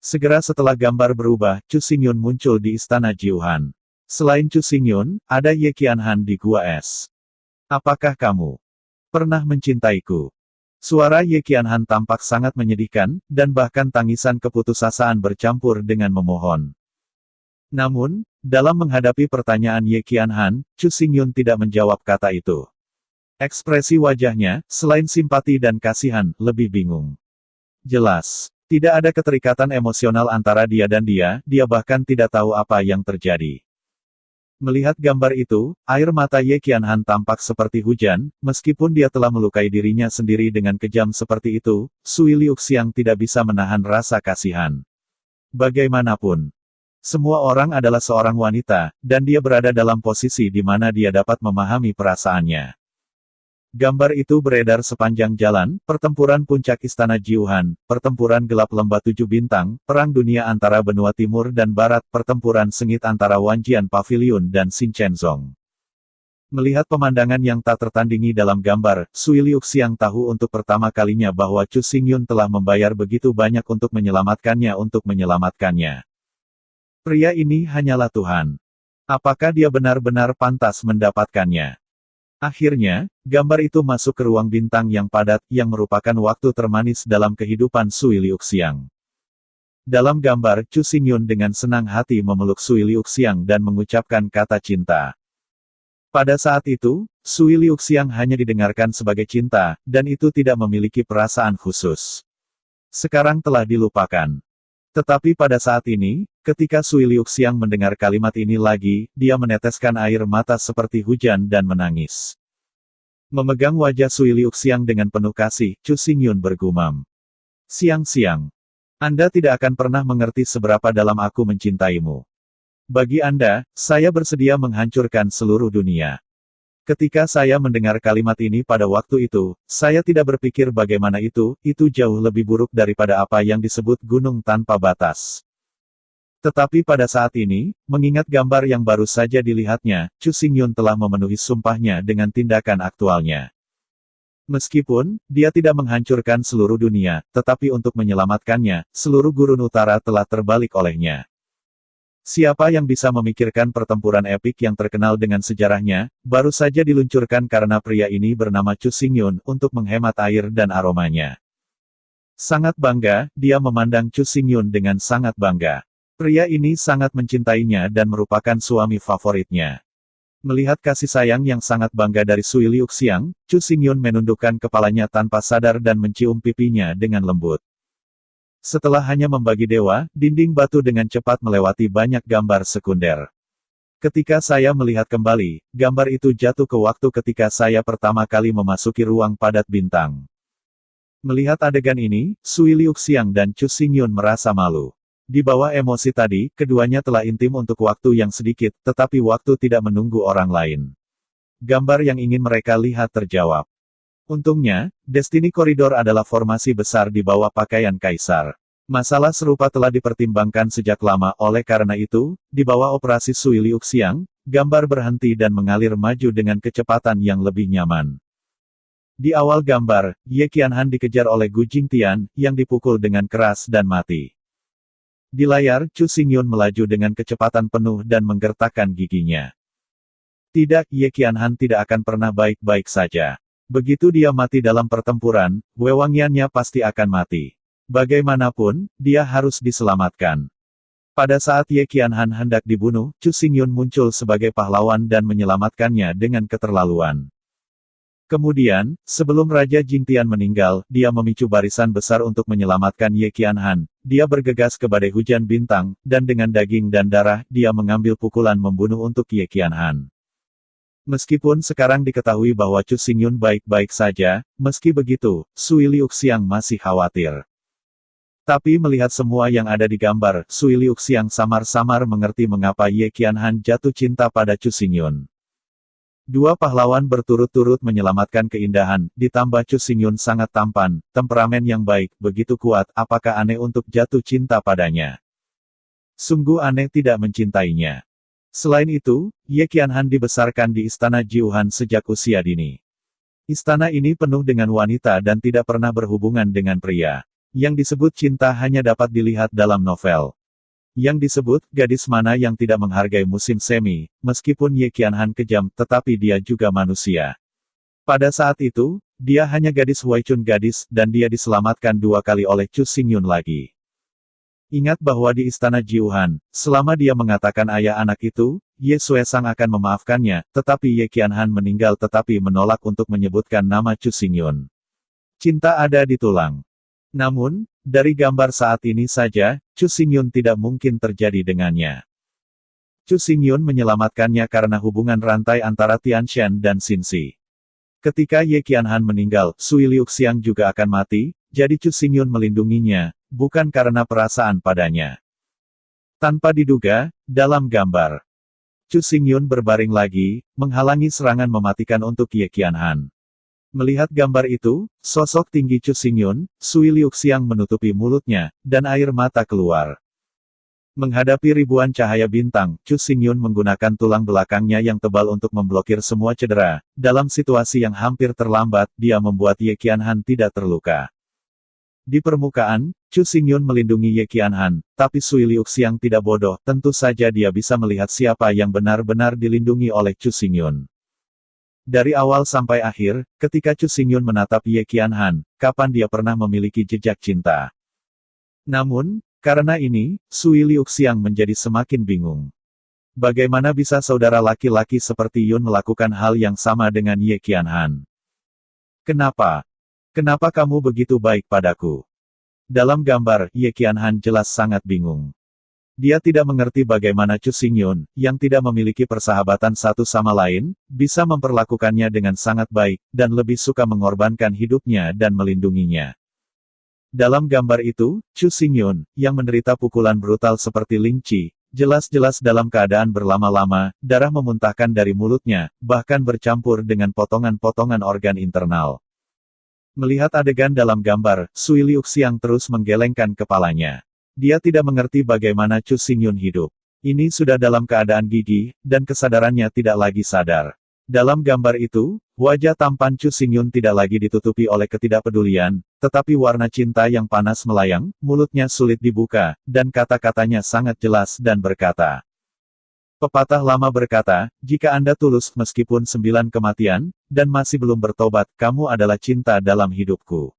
Segera setelah gambar berubah, Chu Xingyun muncul di istana Jiuhan. Selain Chu Xingyun, ada Ye Qianhan di Gua Es. Apakah kamu pernah mencintaiku? Suara Ye Qianhan tampak sangat menyedihkan, dan bahkan tangisan keputusasaan bercampur dengan memohon. Namun, dalam menghadapi pertanyaan Ye Qianhan, Chu Xingyun tidak menjawab kata itu. Ekspresi wajahnya, selain simpati dan kasihan, lebih bingung. Jelas, tidak ada keterikatan emosional antara dia dan dia bahkan tidak tahu apa yang terjadi. Melihat gambar itu, air mata Ye Qianhan tampak seperti hujan, meskipun dia telah melukai dirinya sendiri dengan kejam seperti itu, Sui Liuxiang tidak bisa menahan rasa kasihan. Bagaimanapun, semua orang adalah seorang wanita, dan dia berada dalam posisi di mana dia dapat memahami perasaannya. Gambar itu beredar sepanjang jalan, pertempuran puncak istana Jiuhan, pertempuran gelap lembah 7 bintang, perang dunia antara benua timur dan barat, pertempuran sengit antara Wanjian Pavilion dan Xinchenzong. Melihat pemandangan yang tak tertandingi dalam gambar, Sui Liuxiang tahu untuk pertama kalinya bahwa Chu Xingyun telah membayar begitu banyak untuk menyelamatkannya. Pria ini hanyalah Tuhan. Apakah dia benar-benar pantas mendapatkannya? Akhirnya, gambar itu masuk ke ruang bintang yang padat, yang merupakan waktu termanis dalam kehidupan Sui Liuxiang. Dalam gambar, Chu Xingyun dengan senang hati memeluk Sui Liuxiang dan mengucapkan kata cinta. Pada saat itu, Sui Liuxiang hanya didengarkan sebagai cinta, dan itu tidak memiliki perasaan khusus. Sekarang telah dilupakan. Tetapi pada saat ini, ketika Sui Liuxiang mendengar kalimat ini lagi, dia meneteskan air mata seperti hujan dan menangis. Memegang wajah Sui Liuxiang dengan penuh kasih, Chu Xingyun bergumam. Siang-siang. Anda tidak akan pernah mengerti seberapa dalam aku mencintaimu. Bagi Anda, saya bersedia menghancurkan seluruh dunia. Ketika saya mendengar kalimat ini pada waktu itu, saya tidak berpikir bagaimana itu jauh lebih buruk daripada apa yang disebut gunung tanpa batas. Tetapi pada saat ini, mengingat gambar yang baru saja dilihatnya, Chu Xingyun telah memenuhi sumpahnya dengan tindakan aktualnya. Meskipun, dia tidak menghancurkan seluruh dunia, tetapi untuk menyelamatkannya, seluruh gurun utara telah terbalik olehnya. Siapa yang bisa memikirkan pertempuran epik yang terkenal dengan sejarahnya, baru saja diluncurkan karena pria ini bernama Chu Xingyun, untuk menghemat air dan aromanya. Sangat bangga, dia memandang Chu Xingyun dengan sangat bangga. Pria ini sangat mencintainya dan merupakan suami favoritnya. Melihat kasih sayang yang sangat bangga dari Sui Liuxiang, Chu Xingyun menundukkan kepalanya tanpa sadar dan mencium pipinya dengan lembut. Setelah hanya membagi dewa, dinding batu dengan cepat melewati banyak gambar sekunder. Ketika saya melihat kembali, gambar itu jatuh ke waktu ketika saya pertama kali memasuki ruang padat bintang. Melihat adegan ini, Sui Liuxiang dan Chu Xingyun merasa malu. Di bawah emosi tadi, keduanya telah intim untuk waktu yang sedikit, tetapi waktu tidak menunggu orang lain. Gambar yang ingin mereka lihat terjawab. Untungnya, Destiny Corridor adalah formasi besar di bawah pakaian kaisar. Masalah serupa telah dipertimbangkan sejak lama, oleh karena itu, di bawah operasi Sui Liuxiang, gambar berhenti dan mengalir maju dengan kecepatan yang lebih nyaman. Di awal gambar, Ye Qianhan dikejar oleh Gu Jingtian, yang dipukul dengan keras dan mati. Di layar, Chu Xingyun melaju dengan kecepatan penuh dan menggertakkan giginya. Tidak, Ye Qianhan tidak akan pernah baik-baik saja. Begitu dia mati dalam pertempuran, wewangiannya pasti akan mati. Bagaimanapun, dia harus diselamatkan. Pada saat Ye Qianhan hendak dibunuh, Chu Xingyun muncul sebagai pahlawan dan menyelamatkannya dengan keterlaluan. Kemudian, sebelum Raja Jingtian meninggal, dia memicu barisan besar untuk menyelamatkan Ye Qianhan. Dia bergegas ke badai hujan bintang, dan dengan daging dan darah, dia mengambil pukulan membunuh untuk Ye Qianhan. Meskipun sekarang diketahui bahwa Chu Xingyun baik-baik saja, meski begitu, Sui Liuxiang masih khawatir. Tapi melihat semua yang ada di gambar, Sui Liuxiang samar-samar mengerti mengapa Ye Qianhan jatuh cinta pada Chu Xingyun. Dua pahlawan berturut-turut menyelamatkan keindahan, ditambah Chu Xingyun sangat tampan, temperamen yang baik, begitu kuat, apakah aneh untuk jatuh cinta padanya? Sungguh aneh tidak mencintainya. Selain itu, Ye Qianhan dibesarkan di istana Jiuhan sejak usia dini. Istana ini penuh dengan wanita dan tidak pernah berhubungan dengan pria. Yang disebut cinta hanya dapat dilihat dalam novel. Yang disebut gadis mana yang tidak menghargai musim semi, meskipun Ye Qianhan kejam, tetapi dia juga manusia. Pada saat itu, dia hanya gadis Waichun gadis, dan dia diselamatkan 2 kali oleh Chu Xingyun lagi. Ingat bahwa di istana Jiuhan, selama dia mengatakan ayah anak itu, Ye Xuesang akan memaafkannya, tetapi Ye Qianhan meninggal tetapi menolak untuk menyebutkan nama Chu Xingyun. Cinta ada di tulang. Namun, dari gambar saat ini saja, Chu Xingyun tidak mungkin terjadi dengannya. Chu Xingyun menyelamatkannya karena hubungan rantai antara Tianshan dan Xinzi. Ketika Ye Qianhan meninggal, Sui Liuxiang juga akan mati, jadi Chu Xingyun melindunginya, bukan karena perasaan padanya. Tanpa diduga, dalam gambar, Chu Xingyun berbaring lagi, menghalangi serangan mematikan untuk Ye Qianhan. Melihat gambar itu, sosok tinggi Chu Xingyun, Sui Liuxiang menutupi mulutnya, dan air mata keluar. Menghadapi ribuan cahaya bintang, Chu Xingyun menggunakan tulang belakangnya yang tebal untuk memblokir semua cedera. Dalam situasi yang hampir terlambat, dia membuat Ye Qianhan tidak terluka. Di permukaan, Chu Xingyun melindungi Ye Qianhan, tapi Sui Liuxiang tidak bodoh, tentu saja dia bisa melihat siapa yang benar-benar dilindungi oleh Chu Xingyun. Dari awal sampai akhir, ketika Chu Xingyun menatap Ye Qianhan, kapan dia pernah memiliki jejak cinta? Namun, karena ini, Sui Liuxiang menjadi semakin bingung. Bagaimana bisa saudara laki-laki seperti Yun melakukan hal yang sama dengan Ye Qianhan? Kenapa? Kenapa kamu begitu baik padaku? Dalam gambar, Ye Qianhan jelas sangat bingung. Dia tidak mengerti bagaimana Chu Xingyun, yang tidak memiliki persahabatan satu sama lain, bisa memperlakukannya dengan sangat baik, dan lebih suka mengorbankan hidupnya dan melindunginya. Dalam gambar itu, Chu Xingyun, yang menderita pukulan brutal seperti Ling Qi, jelas-jelas dalam keadaan berlama-lama, darah memuntahkan dari mulutnya, bahkan bercampur dengan potongan-potongan organ internal. Melihat adegan dalam gambar, Sui Liuxiang terus menggelengkan kepalanya. Dia tidak mengerti bagaimana Chu Xingyun hidup. Ini sudah dalam keadaan gigih, dan kesadarannya tidak lagi sadar. Dalam gambar itu, wajah tampan Chu Xingyun tidak lagi ditutupi oleh ketidakpedulian, tetapi warna cinta yang panas melayang, mulutnya sulit dibuka, dan kata-katanya sangat jelas dan berkata. Pepatah lama berkata, jika Anda tulus meskipun 9 kematian, dan masih belum bertobat, kamu adalah cinta dalam hidupku.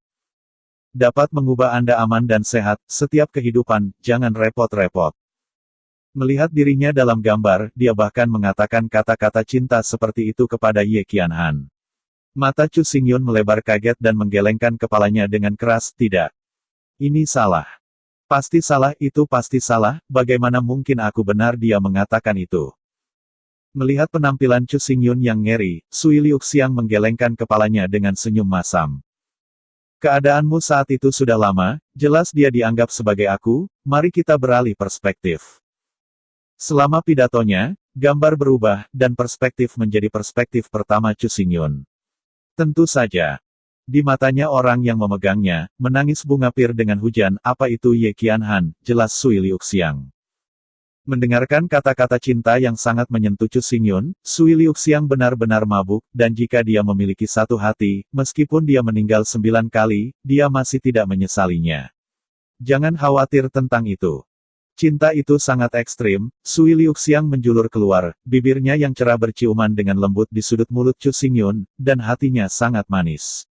Dapat mengubah Anda aman dan sehat, setiap kehidupan, jangan repot-repot. Melihat dirinya dalam gambar, dia bahkan mengatakan kata-kata cinta seperti itu kepada Ye Qianhan. Mata Chu Xingyun melebar kaget dan menggelengkan kepalanya dengan keras, tidak. Ini salah. Pasti salah, itu pasti salah, bagaimana mungkin aku benar dia mengatakan itu. Melihat penampilan Chu Xingyun yang ngeri, Sui Liuxiang menggelengkan kepalanya dengan senyum masam. Keadaanmu saat itu sudah lama, jelas dia dianggap sebagai aku, mari kita beralih perspektif. Selama pidatonya, gambar berubah, dan perspektif menjadi perspektif pertama Chu Xingyun. Tentu saja. Di matanya orang yang memegangnya, menangis bunga pir dengan hujan, apa itu Ye Qianhan, jelas Sui Liuxiang. Mendengarkan kata-kata cinta yang sangat menyentuh Chu Xingyun, Sui Liuxiang benar-benar mabuk, dan jika dia memiliki satu hati, meskipun dia meninggal 9 kali, dia masih tidak menyesalinya. Jangan khawatir tentang itu. Cinta itu sangat ekstrim, Sui Liuxiang menjulur keluar, bibirnya yang cerah berciuman dengan lembut di sudut mulut Chu Xingyun, dan hatinya sangat manis.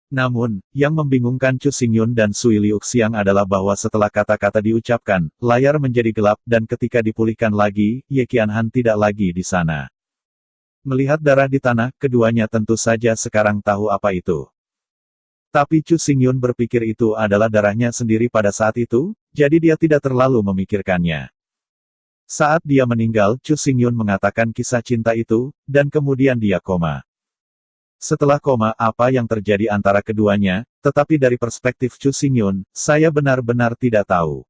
Namun, yang membingungkan Chu Xingyun dan Sui Liuxiang adalah bahwa setelah kata-kata diucapkan, layar menjadi gelap, dan ketika dipulihkan lagi, Ye Qianhan tidak lagi di sana. Melihat darah di tanah, keduanya tentu saja sekarang tahu apa itu. Tapi Chu Xingyun berpikir itu adalah darahnya sendiri pada saat itu, jadi dia tidak terlalu memikirkannya. Saat dia meninggal, Chu Xingyun mengatakan kisah cinta itu, dan kemudian dia koma. Setelah koma, apa yang terjadi antara keduanya, tetapi dari perspektif Chu Xingyun, saya benar-benar tidak tahu.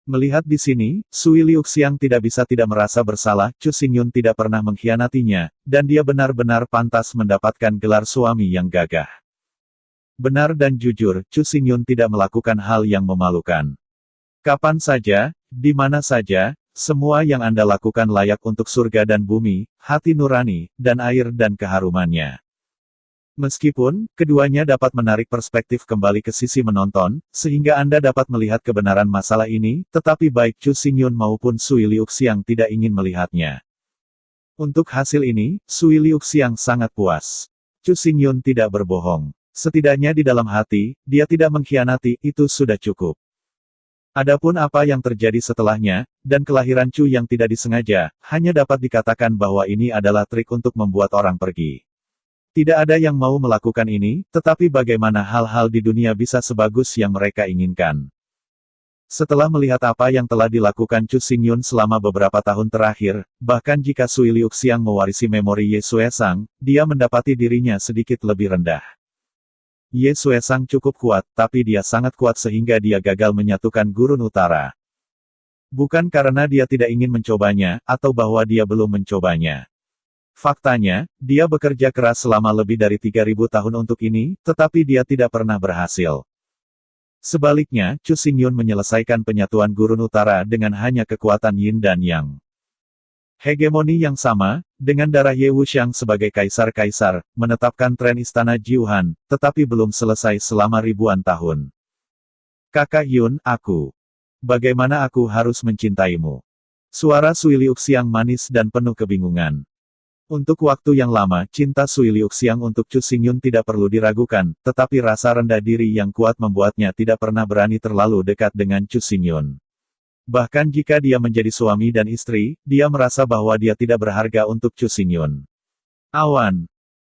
Melihat di sini, Sui Liuxiang tidak bisa tidak merasa bersalah, Chu Xingyun tidak pernah mengkhianatinya, dan dia benar-benar pantas mendapatkan gelar suami yang gagah. Benar dan jujur, Chu Xingyun tidak melakukan hal yang memalukan. Kapan saja, di mana saja, semua yang Anda lakukan layak untuk surga dan bumi, hati nurani, dan air dan keharumannya. Meskipun, keduanya dapat menarik perspektif kembali ke sisi menonton, sehingga Anda dapat melihat kebenaran masalah ini, tetapi baik Chu Xingyun maupun Sui Liuxiang tidak ingin melihatnya. Untuk hasil ini, Sui Liuxiang sangat puas. Chu Xingyun tidak berbohong. Setidaknya di dalam hati, dia tidak mengkhianati, itu sudah cukup. Adapun apa yang terjadi setelahnya, dan kelahiran Chu yang tidak disengaja, hanya dapat dikatakan bahwa ini adalah trik untuk membuat orang pergi. Tidak ada yang mau melakukan ini, tetapi bagaimana hal-hal di dunia bisa sebagus yang mereka inginkan. Setelah melihat apa yang telah dilakukan Chu Xingyun selama beberapa tahun terakhir, bahkan jika Sui Liuxiang mewarisi memori Ye Xuesang, dia mendapati dirinya sedikit lebih rendah. Ye Xuesang cukup kuat, tapi dia sangat kuat sehingga dia gagal menyatukan Gurun Utara. Bukan karena dia tidak ingin mencobanya, atau bahwa dia belum mencobanya. Faktanya, dia bekerja keras selama lebih dari 3.000 tahun untuk ini, tetapi dia tidak pernah berhasil. Sebaliknya, Chu Xingyun menyelesaikan penyatuan Gurun Utara dengan hanya kekuatan Yin dan Yang. Hegemoni yang sama, dengan darah Ye Wuxiang sebagai kaisar-kaisar, menetapkan tren istana Jiuhan, tetapi belum selesai selama ribuan tahun. Kakak Yun, aku. Bagaimana aku harus mencintaimu? Suara Sui Liuxiang manis dan penuh kebingungan. Untuk waktu yang lama, cinta Sui Liuxiang untuk Chu Xingyun tidak perlu diragukan, tetapi rasa rendah diri yang kuat membuatnya tidak pernah berani terlalu dekat dengan Chu Xingyun. Bahkan jika dia menjadi suami dan istri, dia merasa bahwa dia tidak berharga untuk Chu Xingyun.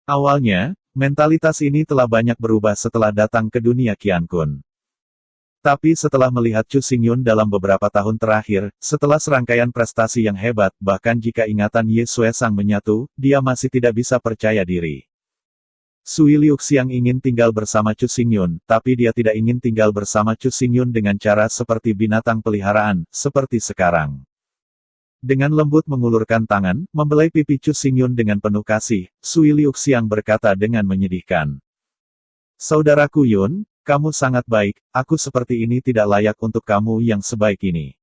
Awalnya, mentalitas ini telah banyak berubah setelah datang ke dunia Qiankun. Tapi setelah melihat Chu Xingyun dalam beberapa tahun terakhir, setelah serangkaian prestasi yang hebat, bahkan jika ingatan Ye Xuesang menyatu, dia masih tidak bisa percaya diri. Sui Liuxiang ingin tinggal bersama Chu Xingyun, tapi dia tidak ingin tinggal bersama Chu Xingyun dengan cara seperti binatang peliharaan, seperti sekarang. Dengan lembut mengulurkan tangan, membelai pipi Chu Xingyun dengan penuh kasih, Sui Liuxiang berkata dengan menyedihkan. Saudaraku Yun, kamu sangat baik, aku seperti ini tidak layak untuk kamu yang sebaik ini.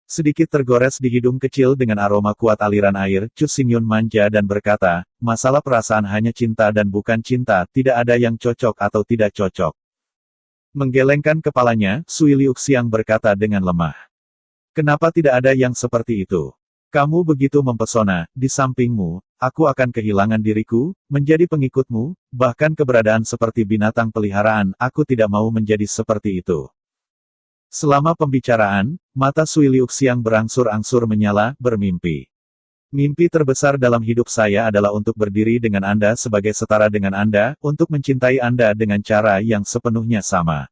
Sedikit tergores di hidung kecil dengan aroma kuat aliran air, Chu Xingyun manja dan berkata, masalah perasaan hanya cinta dan bukan cinta, tidak ada yang cocok atau tidak cocok. Menggelengkan kepalanya, Sui Liuxiang berkata dengan lemah. Kenapa tidak ada yang seperti itu? Kamu begitu mempesona, di sampingmu, aku akan kehilangan diriku, menjadi pengikutmu, bahkan keberadaan seperti binatang peliharaan, aku tidak mau menjadi seperti itu. Selama pembicaraan, mata Sui Liuxiang berangsur-angsur menyala, bermimpi. Mimpi terbesar dalam hidup saya adalah untuk berdiri dengan Anda sebagai setara dengan Anda, untuk mencintai Anda dengan cara yang sepenuhnya sama.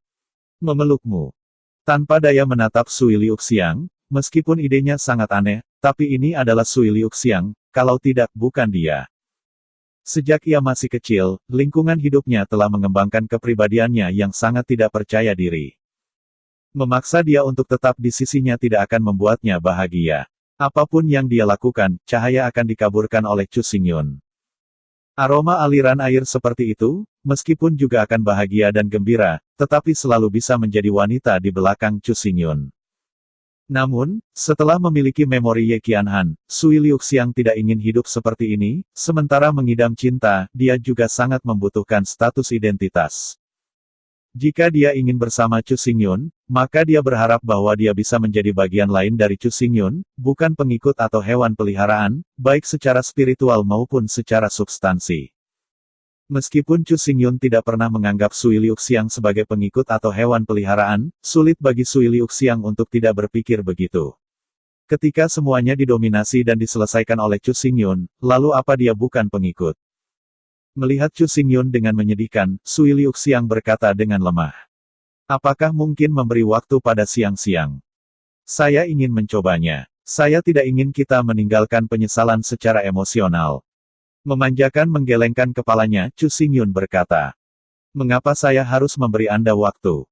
Memelukmu. Tanpa daya menatap Sui Liuxiang, meskipun idenya sangat aneh, tapi ini adalah Sui Liuxiang, kalau tidak, bukan dia. Sejak ia masih kecil, lingkungan hidupnya telah mengembangkan kepribadiannya yang sangat tidak percaya diri. Memaksa dia untuk tetap di sisinya tidak akan membuatnya bahagia. Apapun yang dia lakukan, cahaya akan dikaburkan oleh Chu Xingyun. Aroma aliran air seperti itu, meskipun juga akan bahagia dan gembira, tetapi selalu bisa menjadi wanita di belakang Chu Xingyun. Namun, setelah memiliki memori Ye Qianhan, Sui Liuxiang tidak ingin hidup seperti ini, sementara mengidam cinta, dia juga sangat membutuhkan status identitas. Jika dia ingin bersama Chu Xingyun, maka dia berharap bahwa dia bisa menjadi bagian lain dari Chu Xingyun, bukan pengikut atau hewan peliharaan, baik secara spiritual maupun secara substansi. Meskipun Chu Xingyun tidak pernah menganggap Sui Liuxiang sebagai pengikut atau hewan peliharaan, sulit bagi Sui Liuxiang untuk tidak berpikir begitu. Ketika semuanya didominasi dan diselesaikan oleh Chu Xingyun, lalu apa dia bukan pengikut? Melihat Chu Xingyun dengan menyedihkan, Sui Liuxiang berkata dengan lemah. Apakah mungkin memberi waktu pada siang-siang? Saya ingin mencobanya. Saya tidak ingin kita meninggalkan penyesalan secara emosional. Memanjakan menggelengkan kepalanya, Chu Xingyun berkata. Mengapa saya harus memberi Anda waktu?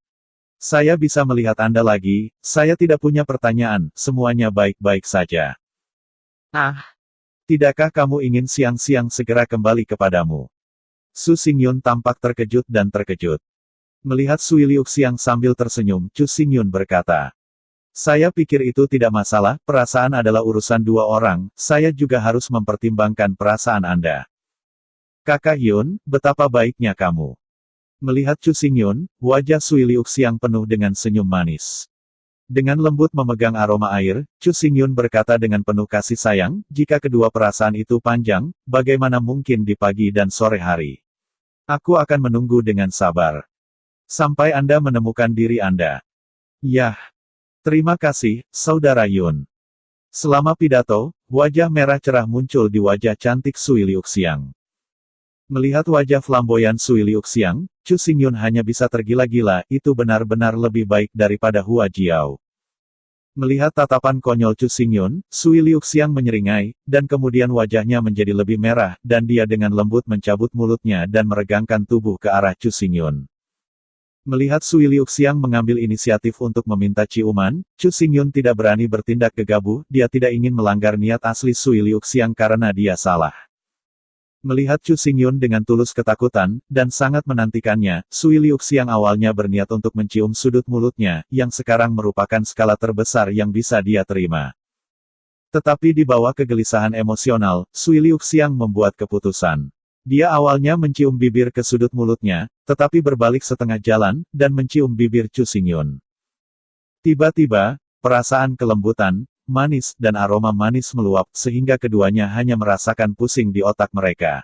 Saya bisa melihat Anda lagi, saya tidak punya pertanyaan, semuanya baik-baik saja. Tidakkah kamu ingin siang-siang segera kembali kepadamu? Su Xingyun tampak terkejut dan terkejut. Melihat Sui Liuxiang sambil tersenyum, Chu Xingyun berkata. Saya pikir itu tidak masalah, perasaan adalah urusan dua orang, saya juga harus mempertimbangkan perasaan Anda. Kakak Yun, betapa baiknya kamu. Melihat Chu Xingyun, wajah Sui Liuxiang penuh dengan senyum manis. Dengan lembut memegang aroma air, Chu Xingyun berkata dengan penuh kasih sayang, jika kedua perasaan itu panjang, bagaimana mungkin di pagi dan sore hari? Aku akan menunggu dengan sabar. Sampai Anda menemukan diri Anda. Yah. Terima kasih, Saudara Yun. Selama pidato, wajah merah cerah muncul di wajah cantik Sui Liuxiang. Melihat wajah flamboyan Sui Liuxiang, Chu Xingyun hanya bisa tergila-gila, itu benar-benar lebih baik daripada Hua Jiao. Melihat tatapan konyol Chu Xingyun, Sui Liuxiang menyeringai, dan kemudian wajahnya menjadi lebih merah, dan dia dengan lembut mencabut mulutnya dan meregangkan tubuh ke arah Chu Xingyun. Melihat Sui Liuxiang mengambil inisiatif untuk meminta ciuman, Chu Xingyun tidak berani bertindak gegabah, dia tidak ingin melanggar niat asli Sui Liuxiang karena dia salah. Melihat Chu Xingyun dengan tulus ketakutan, dan sangat menantikannya, Sui Liuxiang awalnya berniat untuk mencium sudut mulutnya, yang sekarang merupakan skala terbesar yang bisa dia terima. Tetapi di bawah kegelisahan emosional, Sui Liuxiang membuat keputusan. Dia awalnya mencium bibir ke sudut mulutnya, tetapi berbalik setengah jalan, dan mencium bibir Chu Xingyun. Tiba-tiba, perasaan kelembutan, manis, dan aroma manis meluap, sehingga keduanya hanya merasakan pusing di otak mereka.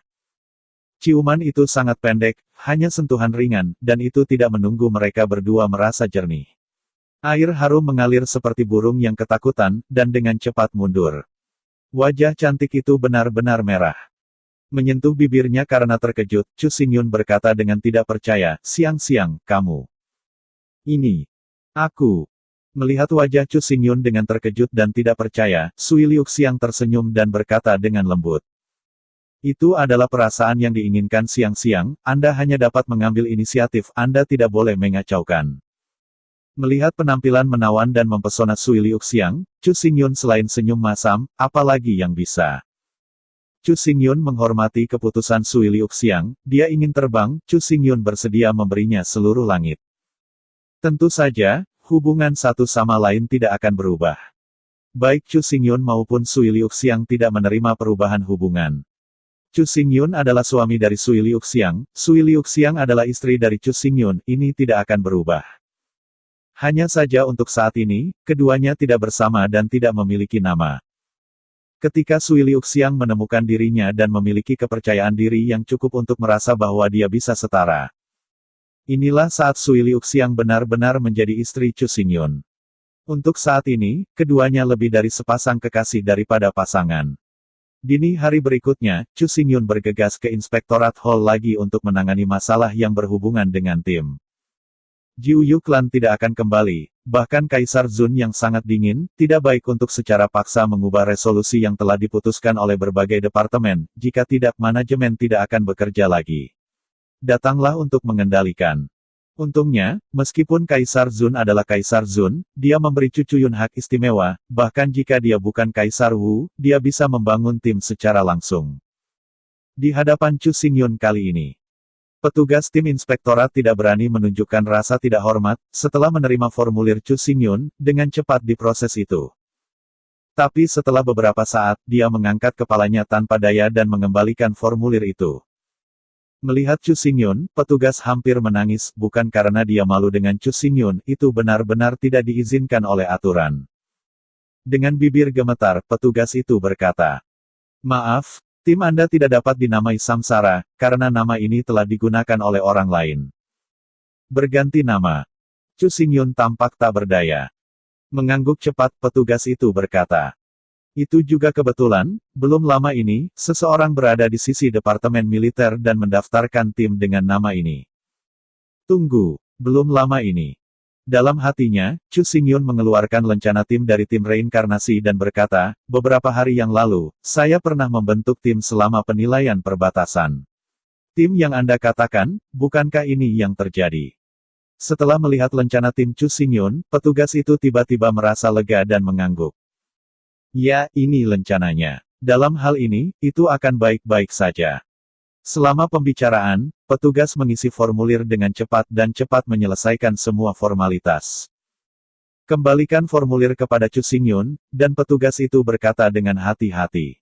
Ciuman itu sangat pendek, hanya sentuhan ringan, dan itu tidak menunggu mereka berdua merasa jernih. Air harum mengalir seperti burung yang ketakutan, dan dengan cepat mundur. Wajah cantik itu benar-benar merah. Menyentuh bibirnya karena terkejut, Chu Xingyun berkata dengan tidak percaya, "Siang-siang, kamu. Ini. Aku." Melihat wajah Chu Xingyun dengan terkejut dan tidak percaya, Sui Liuxiang tersenyum dan berkata dengan lembut. Itu adalah perasaan yang diinginkan siang-siang, Anda hanya dapat mengambil inisiatif, Anda tidak boleh mengacaukan. Melihat penampilan menawan dan mempesona Sui Liuxiang, Chu Xingyun selain senyum masam, apalagi yang bisa. Chu Xingyun menghormati keputusan Sui Liuxiang, dia ingin terbang, Chu Xingyun bersedia memberinya seluruh langit. Tentu saja, hubungan satu sama lain tidak akan berubah. Baik Chu Xingyun maupun Sui Liuxiang tidak menerima perubahan hubungan. Chu Xingyun adalah suami dari Sui Liuxiang adalah istri dari Chu Xingyun, ini tidak akan berubah. Hanya saja untuk saat ini, keduanya tidak bersama dan tidak memiliki nama. Ketika Sui Liuxiang menemukan dirinya dan memiliki kepercayaan diri yang cukup untuk merasa bahwa dia bisa setara. Inilah saat Sui Liuxiang benar-benar menjadi istri Chu Xingyun. Untuk saat ini, keduanya lebih dari sepasang kekasih daripada pasangan. Dini hari berikutnya, Chu Xingyun bergegas ke Inspektorat Hall lagi untuk menangani masalah yang berhubungan dengan tim. Jiu Yu Clan tidak akan kembali, bahkan Kaisar Zun yang sangat dingin, tidak baik untuk secara paksa mengubah resolusi yang telah diputuskan oleh berbagai departemen, jika tidak manajemen tidak akan bekerja lagi. Datanglah untuk mengendalikan. Untungnya, meskipun Kaisar Zun adalah Kaisar Zun, dia memberi Cu Cuyun hak istimewa, bahkan jika dia bukan Kaisar Wu, dia bisa membangun tim secara langsung. Di hadapan Chu Xingyun kali ini, petugas tim inspektorat tidak berani menunjukkan rasa tidak hormat, setelah menerima formulir Chu Xingyun, dengan cepat diproses itu. Tapi setelah beberapa saat, dia mengangkat kepalanya tanpa daya dan mengembalikan formulir itu. Melihat Chu Xingyun, petugas hampir menangis, bukan karena dia malu dengan Chu Xingyun, itu benar-benar tidak diizinkan oleh aturan. Dengan bibir gemetar, petugas itu berkata, "Maaf, tim Anda tidak dapat dinamai Samsara, karena nama ini telah digunakan oleh orang lain. Berganti nama." Chu Xingyun tampak tak berdaya. Mengangguk cepat, petugas itu berkata, "Itu juga kebetulan, belum lama ini, seseorang berada di sisi Departemen Militer dan mendaftarkan tim dengan nama ini." Tunggu, belum lama ini. Dalam hatinya, Chu Xingyun mengeluarkan lencana tim dari tim reinkarnasi dan berkata, "Beberapa hari yang lalu, saya pernah membentuk tim selama penilaian perbatasan. Tim yang Anda katakan, bukankah ini yang terjadi?" Setelah melihat lencana tim Chu Xingyun, petugas itu tiba-tiba merasa lega dan mengangguk. "Ya, ini rencananya. Dalam hal ini, itu akan baik-baik saja." Selama pembicaraan, petugas mengisi formulir dengan cepat dan cepat menyelesaikan semua formalitas. Kembalikan formulir kepada Chu Xingyun, dan petugas itu berkata dengan hati-hati.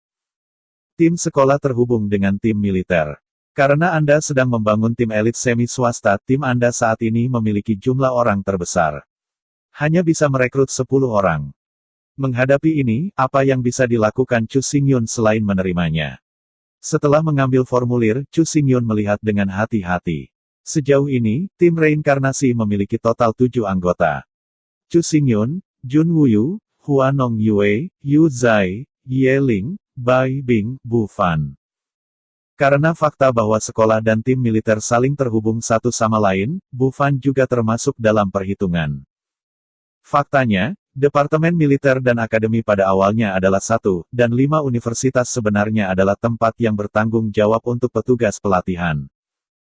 Tim sekolah terhubung dengan tim militer. Karena Anda sedang membangun tim elit semi swasta, tim Anda saat ini memiliki jumlah orang terbesar. Hanya bisa merekrut 10 orang. Menghadapi ini, apa yang bisa dilakukan Chu Xingyun selain menerimanya? Setelah mengambil formulir, Chu Xingyun melihat dengan hati-hati. Sejauh ini, tim reinkarnasi memiliki total 7 anggota. Chu Xingyun, Jun Wuyu, Hua Nong Yue, Yu Zai, Ye Ling, Bai Bing, Bu Fan. Karena fakta bahwa sekolah dan tim militer saling terhubung satu sama lain, Bu Fan juga termasuk dalam perhitungan. Faktanya, Departemen Militer dan Akademi pada awalnya adalah 1, dan 5 universitas sebenarnya adalah tempat yang bertanggung jawab untuk petugas pelatihan.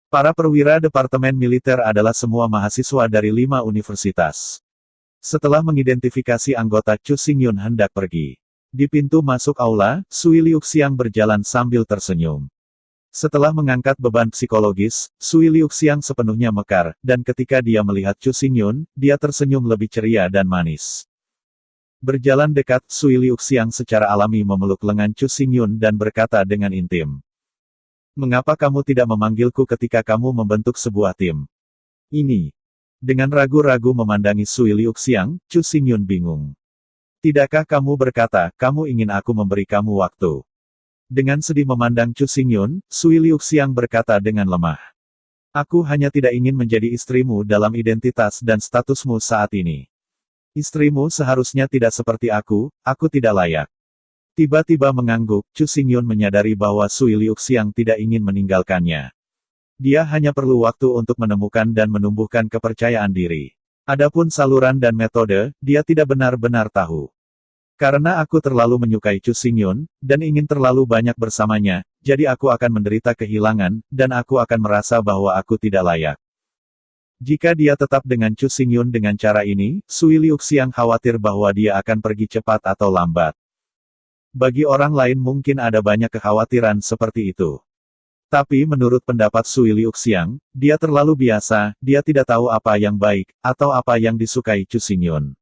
Para perwira Departemen Militer adalah semua mahasiswa dari 5 universitas. Setelah mengidentifikasi anggota, Chu Xingyun hendak pergi. Di pintu masuk aula, Sui Liuxiang berjalan sambil tersenyum. Setelah mengangkat beban psikologis, Sui Liuxiang sepenuhnya mekar, dan ketika dia melihat Chu Xingyun, dia tersenyum lebih ceria dan manis. Berjalan dekat, Sui Liuxiang secara alami memeluk lengan Chu Xingyun dan berkata dengan intim. Mengapa kamu tidak memanggilku ketika kamu membentuk sebuah tim? Ini. Dengan ragu-ragu memandangi Sui Liuxiang, Chu Xingyun bingung. Tidakkah kamu berkata, kamu ingin aku memberi kamu waktu? Dengan sedih memandang Chu Xingyun, Sui Liuxiang berkata dengan lemah. Aku hanya tidak ingin menjadi istrimu dalam identitas dan statusmu saat ini. Istrimu seharusnya tidak seperti aku tidak layak. Tiba-tiba mengangguk, Chu Xingyun menyadari bahwa Sui Liuxiang tidak ingin meninggalkannya. Dia hanya perlu waktu untuk menemukan dan menumbuhkan kepercayaan diri. Adapun saluran dan metode, dia tidak benar-benar tahu. Karena aku terlalu menyukai Chu Xingyun, dan ingin terlalu banyak bersamanya, jadi aku akan menderita kehilangan, dan aku akan merasa bahwa aku tidak layak. Jika dia tetap dengan Chu Xingyun dengan cara ini, Sui Liuxiang khawatir bahwa dia akan pergi cepat atau lambat. Bagi orang lain mungkin ada banyak kekhawatiran seperti itu. Tapi menurut pendapat Sui Liuxiang, dia terlalu biasa, dia tidak tahu apa yang baik, atau apa yang disukai Chu Xingyun.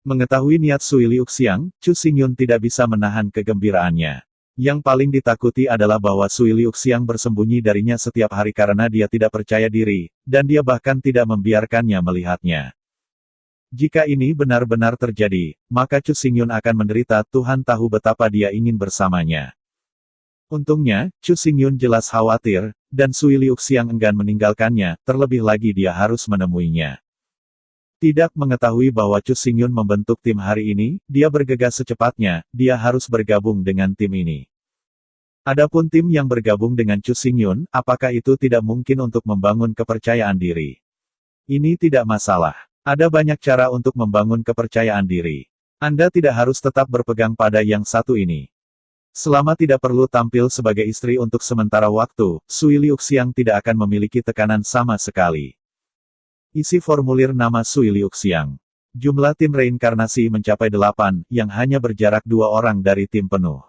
Mengetahui niat Sui Liuxiang, Chu Xingyun tidak bisa menahan kegembiraannya. Yang paling ditakuti adalah bahwa Sui Liuxiang bersembunyi darinya setiap hari karena dia tidak percaya diri, dan dia bahkan tidak membiarkannya melihatnya. Jika ini benar-benar terjadi, maka Chu Xingyun akan menderita, Tuhan tahu betapa dia ingin bersamanya. Untungnya, Chu Xingyun jelas khawatir, dan Sui Liuxiang enggan meninggalkannya, terlebih lagi dia harus menemuinya. Tidak mengetahui bahwa Chu Xingyun membentuk tim hari ini, dia bergegas secepatnya, dia harus bergabung dengan tim ini. Adapun tim yang bergabung dengan Chu Xingyun, apakah itu tidak mungkin untuk membangun kepercayaan diri? Ini tidak masalah. Ada banyak cara untuk membangun kepercayaan diri. Anda tidak harus tetap berpegang pada yang satu ini. Selama tidak perlu tampil sebagai istri untuk sementara waktu, Sui Liuxiang tidak akan memiliki tekanan sama sekali. Isi formulir nama Sui Liuxiang. Jumlah tim reinkarnasi mencapai 8, yang hanya berjarak 2 orang dari tim penuh.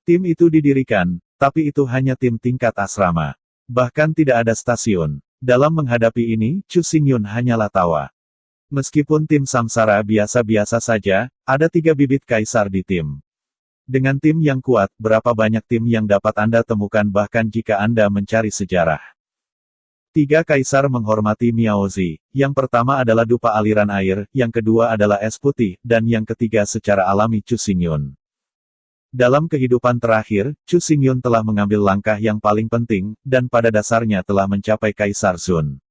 Tim itu didirikan, tapi itu hanya tim tingkat asrama. Bahkan tidak ada stasiun. Dalam menghadapi ini, Chu Xingyun hanyalah tawa. Meskipun tim samsara biasa-biasa saja, ada 3 bibit kaisar di tim. Dengan tim yang kuat, berapa banyak tim yang dapat Anda temukan bahkan jika Anda mencari sejarah. 3 kaisar menghormati Miaozi. Yang pertama adalah dupa aliran air, yang kedua adalah es putih, dan yang ketiga secara alami Chu Xingyun. Dalam kehidupan terakhir, Chu Xingyun telah mengambil langkah yang paling penting, dan pada dasarnya telah mencapai Kaisar Zun.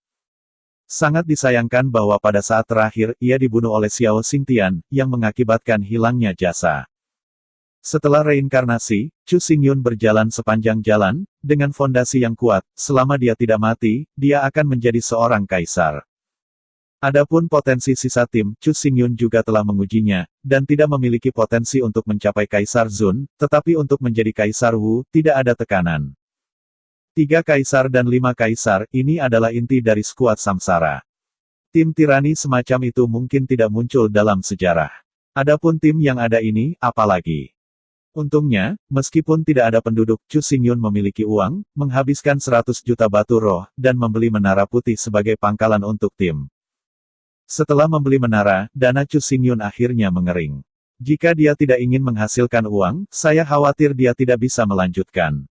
Sangat disayangkan bahwa pada saat terakhir, ia dibunuh oleh Xiao Xingtian, yang mengakibatkan hilangnya jasa. Setelah reinkarnasi, Chu Xingyun berjalan sepanjang jalan, dengan fondasi yang kuat, selama dia tidak mati, dia akan menjadi seorang kaisar. Adapun potensi sisa tim, Chu Xingyun juga telah mengujinya, dan tidak memiliki potensi untuk mencapai Kaisar Zun, tetapi untuk menjadi Kaisar Wu, tidak ada tekanan. 3 kaisar dan 5 kaisar, ini adalah inti dari skuad samsara. Tim tirani semacam itu mungkin tidak muncul dalam sejarah. Adapun tim yang ada ini, apalagi. Untungnya, meskipun tidak ada penduduk, Chu Xingyun memiliki uang, menghabiskan 100 juta batu roh, dan membeli menara putih sebagai pangkalan untuk tim. Setelah membeli menara, dana Chu Xingyun akhirnya mengering. Jika dia tidak ingin menghasilkan uang, saya khawatir dia tidak bisa melanjutkan.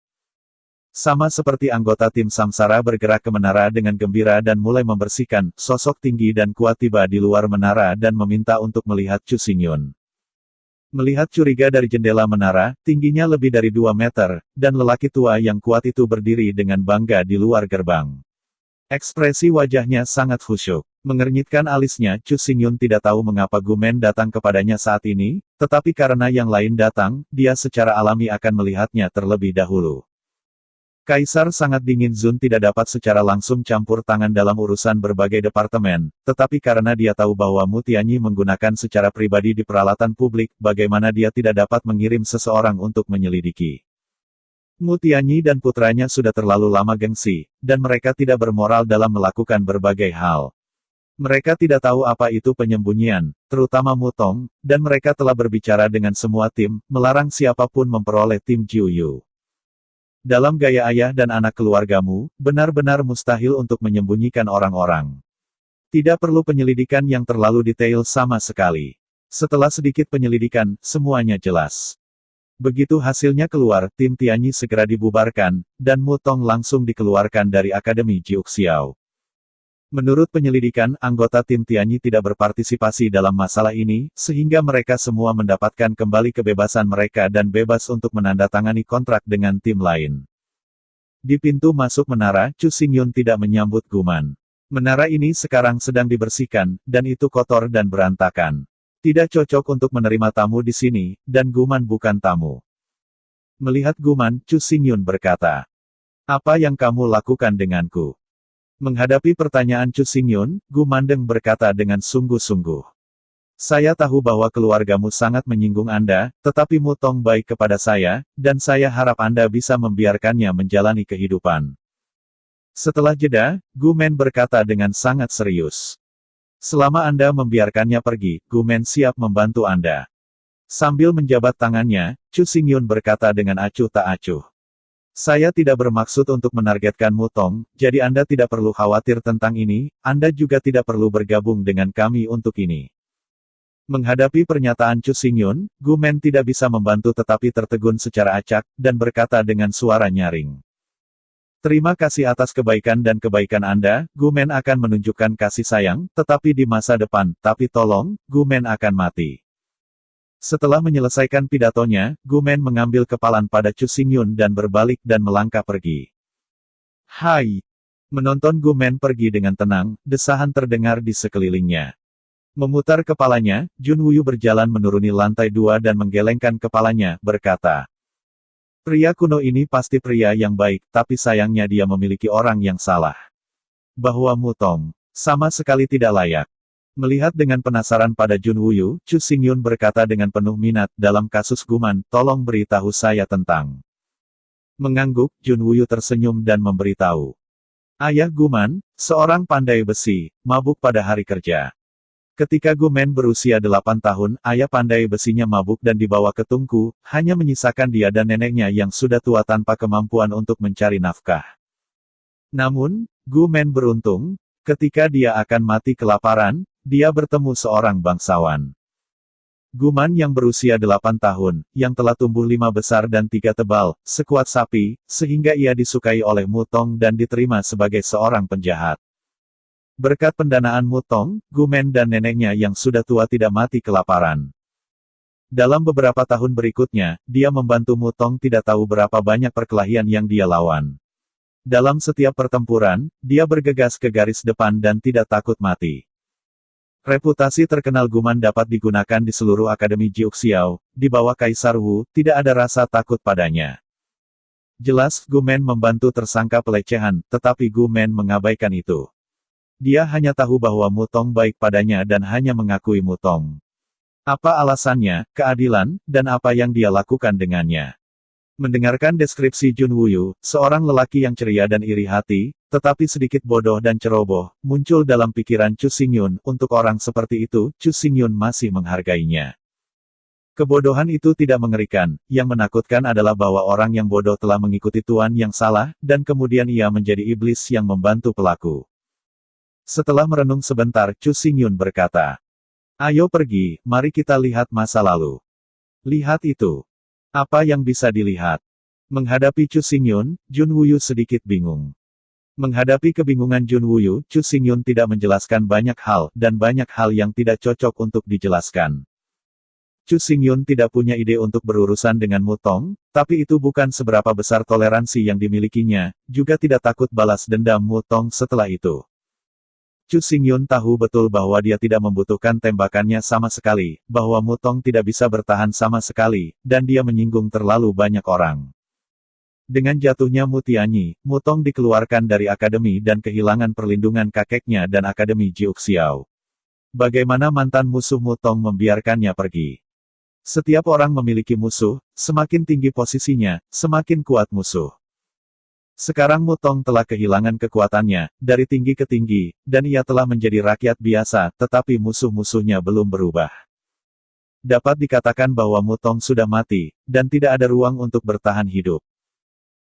Sama seperti anggota tim Samsara bergerak ke menara dengan gembira dan mulai membersihkan, sosok tinggi dan kuat tiba di luar menara dan meminta untuk melihat Chu Xingyun. Melihat curiga dari jendela menara, tingginya lebih dari 2 meter, dan lelaki tua yang kuat itu berdiri dengan bangga di luar gerbang. Ekspresi wajahnya sangat khusyuk. Mengernyitkan alisnya, Chu Xingyun tidak tahu mengapa Gumen datang kepadanya saat ini, tetapi karena yang lain datang, dia secara alami akan melihatnya terlebih dahulu. Kaisar sangat dingin. Zun tidak dapat secara langsung campur tangan dalam urusan berbagai departemen, tetapi karena dia tahu bahwa Mu Tianyi menggunakan secara pribadi di peralatan publik, bagaimana dia tidak dapat mengirim seseorang untuk menyelidiki. Mu Tianyi dan putranya sudah terlalu lama gengsi, dan mereka tidak bermoral dalam melakukan berbagai hal. Mereka tidak tahu apa itu penyembunyian, terutama Mu Tong, dan mereka telah berbicara dengan semua tim, melarang siapapun memperoleh tim Jiu Yu. Dalam gaya ayah dan anak keluargamu, benar-benar mustahil untuk menyembunyikan orang-orang. Tidak perlu penyelidikan yang terlalu detail sama sekali. Setelah sedikit penyelidikan, semuanya jelas. Begitu hasilnya keluar, tim Tianyi segera dibubarkan, dan Mu Tong langsung dikeluarkan dari Akademi Jiuxiao. Menurut penyelidikan, anggota tim Tianyi tidak berpartisipasi dalam masalah ini, sehingga mereka semua mendapatkan kembali kebebasan mereka dan bebas untuk menandatangani kontrak dengan tim lain. Di pintu masuk menara, Chu Xingyun tidak menyambut Guman. Menara ini sekarang sedang dibersihkan, dan itu kotor dan berantakan. Tidak cocok untuk menerima tamu di sini, dan Guman bukan tamu. Melihat Guman, Chu Xingyun berkata, "Apa yang kamu lakukan denganku?" Menghadapi pertanyaan Chu Xingyun, Gu Mandeng berkata dengan sungguh-sungguh. "Saya tahu bahwa keluargamu sangat menyinggung Anda, tetapi Mu Tong baik kepada saya, dan saya harap Anda bisa membiarkannya menjalani kehidupan." Setelah jeda, Gu Men berkata dengan sangat serius. "Selama Anda membiarkannya pergi, Gu Men siap membantu Anda." Sambil menjabat tangannya, Chu Xingyun berkata dengan acuh tak acuh. "Saya tidak bermaksud untuk menargetkan Mu Tong, jadi Anda tidak perlu khawatir tentang ini, Anda juga tidak perlu bergabung dengan kami untuk ini." Menghadapi pernyataan Chu Xingyun, Gu Men tidak bisa membantu tetapi tertegun secara acak, dan berkata dengan suara nyaring. "Terima kasih atas kebaikan dan kebaikan Anda, Gu Men akan menunjukkan kasih sayang, tetapi di masa depan, tapi tolong, Gu Men akan mati." Setelah menyelesaikan pidatonya, Gu Men mengambil kepalan pada Chu Xingyun dan berbalik dan melangkah pergi. "Hai!" Menonton Gu Men pergi dengan tenang, desahan terdengar di sekelilingnya. Memutar kepalanya, Jun Wuyu berjalan menuruni lantai 2 dan menggelengkan kepalanya, berkata, "Pria kuno ini pasti pria yang baik, tapi sayangnya dia memiliki orang yang salah. Bahwa Mu Tong sama sekali tidak layak." Melihat dengan penasaran pada Jun Wuyu, Chu Xingyun berkata dengan penuh minat, "Dalam kasus Guman, tolong beritahu saya tentang." Mengangguk, Jun Wuyu tersenyum dan memberitahu. "Ayah Guman, seorang pandai besi, mabuk pada hari kerja. Ketika Gumen berusia 8 tahun, ayah pandai besinya mabuk dan dibawa ke Tungku, hanya menyisakan dia dan neneknya yang sudah tua tanpa kemampuan untuk mencari nafkah. Namun, Gumen beruntung, ketika dia akan mati kelaparan, dia bertemu seorang bangsawan. Guman yang berusia 8 tahun, yang telah tumbuh 5 besar dan 3 tebal, sekuat sapi, sehingga ia disukai oleh Mu Tong dan diterima sebagai seorang penjahat. Berkat pendanaan Mu Tong, Gumen dan neneknya yang sudah tua tidak mati kelaparan. Dalam beberapa tahun berikutnya, dia membantu Mu Tong tidak tahu berapa banyak perkelahian yang dia lawan. Dalam setiap pertempuran, dia bergegas ke garis depan dan tidak takut mati. Reputasi terkenal Guman dapat digunakan di seluruh Akademi Jiuxiao, di bawah Kaisar Wu, tidak ada rasa takut padanya. Jelas, Gumen membantu tersangka pelecehan, tetapi Gumen mengabaikan itu. Dia hanya tahu bahwa Mu Tong baik padanya dan hanya mengakui Mu Tong. Apa alasannya, keadilan, dan apa yang dia lakukan dengannya. Mendengarkan deskripsi Jun Wuyu, seorang lelaki yang ceria dan iri hati, tetapi sedikit bodoh dan ceroboh, muncul dalam pikiran Chu Xingyun. Untuk orang seperti itu, Chu Xingyun masih menghargainya. Kebodohan itu tidak mengerikan, yang menakutkan adalah bahwa orang yang bodoh telah mengikuti tuan yang salah, dan kemudian ia menjadi iblis yang membantu pelaku. Setelah merenung sebentar, Chu Xingyun berkata, "Ayo pergi, mari kita lihat masa lalu." "Lihat itu. Apa yang bisa dilihat?" Menghadapi Chu Xingyun, Jun Wuyu sedikit bingung. Menghadapi kebingungan Jun Wuyu, Chu Xingyun tidak menjelaskan banyak hal, dan banyak hal yang tidak cocok untuk dijelaskan. Chu Xingyun tidak punya ide untuk berurusan dengan Mu Tong, tapi itu bukan seberapa besar toleransi yang dimilikinya, juga tidak takut balas dendam Mu Tong setelah itu. Chu Xingyun tahu betul bahwa dia tidak membutuhkan tembakannya sama sekali, bahwa Mu Tong tidak bisa bertahan sama sekali, dan dia menyinggung terlalu banyak orang. Dengan jatuhnya Mu Tianyi, Mu Tong dikeluarkan dari akademi dan kehilangan perlindungan kakeknya dan akademi Jiuxiao. Bagaimana mantan musuh Mu Tong membiarkannya pergi? Setiap orang memiliki musuh, semakin tinggi posisinya, semakin kuat musuh. Sekarang Mu Tong telah kehilangan kekuatannya, dari tinggi ke tinggi, dan ia telah menjadi rakyat biasa, tetapi musuh-musuhnya belum berubah. Dapat dikatakan bahwa Mu Tong sudah mati, dan tidak ada ruang untuk bertahan hidup.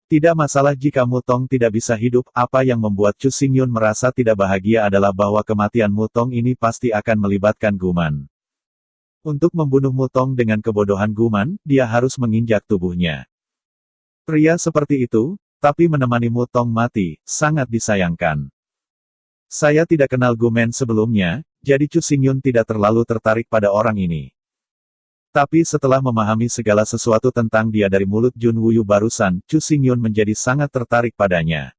Tidak masalah jika Mu Tong tidak bisa hidup, apa yang membuat Chu Xingyun merasa tidak bahagia adalah bahwa kematian Mu Tong ini pasti akan melibatkan Guman. Untuk membunuh Mu Tong dengan kebodohan Guman, dia harus menginjak tubuhnya. Pria seperti itu, tapi menemani Mu Tong mati, sangat disayangkan. Saya tidak kenal Guman sebelumnya, jadi Chu Xingyun tidak terlalu tertarik pada orang ini. Tapi setelah memahami segala sesuatu tentang dia dari mulut Jun Wuyu barusan, Chu Xingyun menjadi sangat tertarik padanya.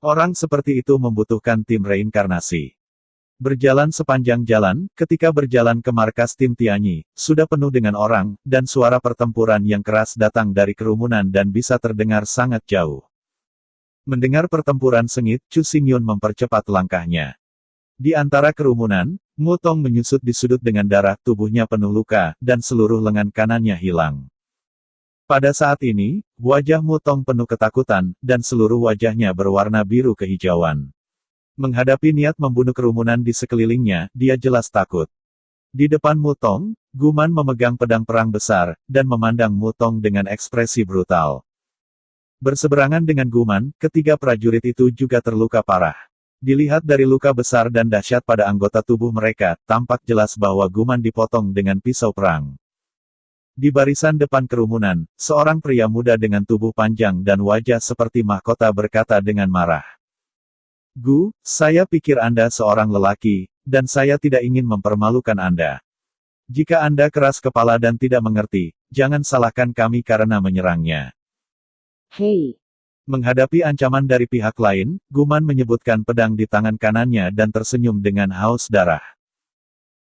Orang seperti itu membutuhkan tim reinkarnasi. Berjalan sepanjang jalan, ketika berjalan ke markas tim Tianyi, sudah penuh dengan orang, dan suara pertempuran yang keras datang dari kerumunan dan bisa terdengar sangat jauh. Mendengar pertempuran sengit, Chu Xingyun mempercepat langkahnya. Di antara kerumunan, Mu Tong menyusut di sudut dengan darah, tubuhnya penuh luka, dan seluruh lengan kanannya hilang. Pada saat ini, wajah Mu Tong penuh ketakutan, dan seluruh wajahnya berwarna biru kehijauan. Menghadapi niat membunuh kerumunan di sekelilingnya, dia jelas takut. Di depan Mu Tong, Guman memegang pedang perang besar, dan memandang Mu Tong dengan ekspresi brutal. Berseberangan dengan Guman, ketiga prajurit itu juga terluka parah. Dilihat dari luka besar dan dahsyat pada anggota tubuh mereka, tampak jelas bahwa Guman dipotong dengan pisau perang. Di barisan depan kerumunan, seorang pria muda dengan tubuh panjang dan wajah seperti mahkota berkata dengan marah. Gu, saya pikir Anda seorang lelaki, dan saya tidak ingin mempermalukan Anda. Jika Anda keras kepala dan tidak mengerti, jangan salahkan kami karena menyerangnya. Hei! Menghadapi ancaman dari pihak lain, Guman menyebutkan pedang di tangan kanannya dan tersenyum dengan haus darah.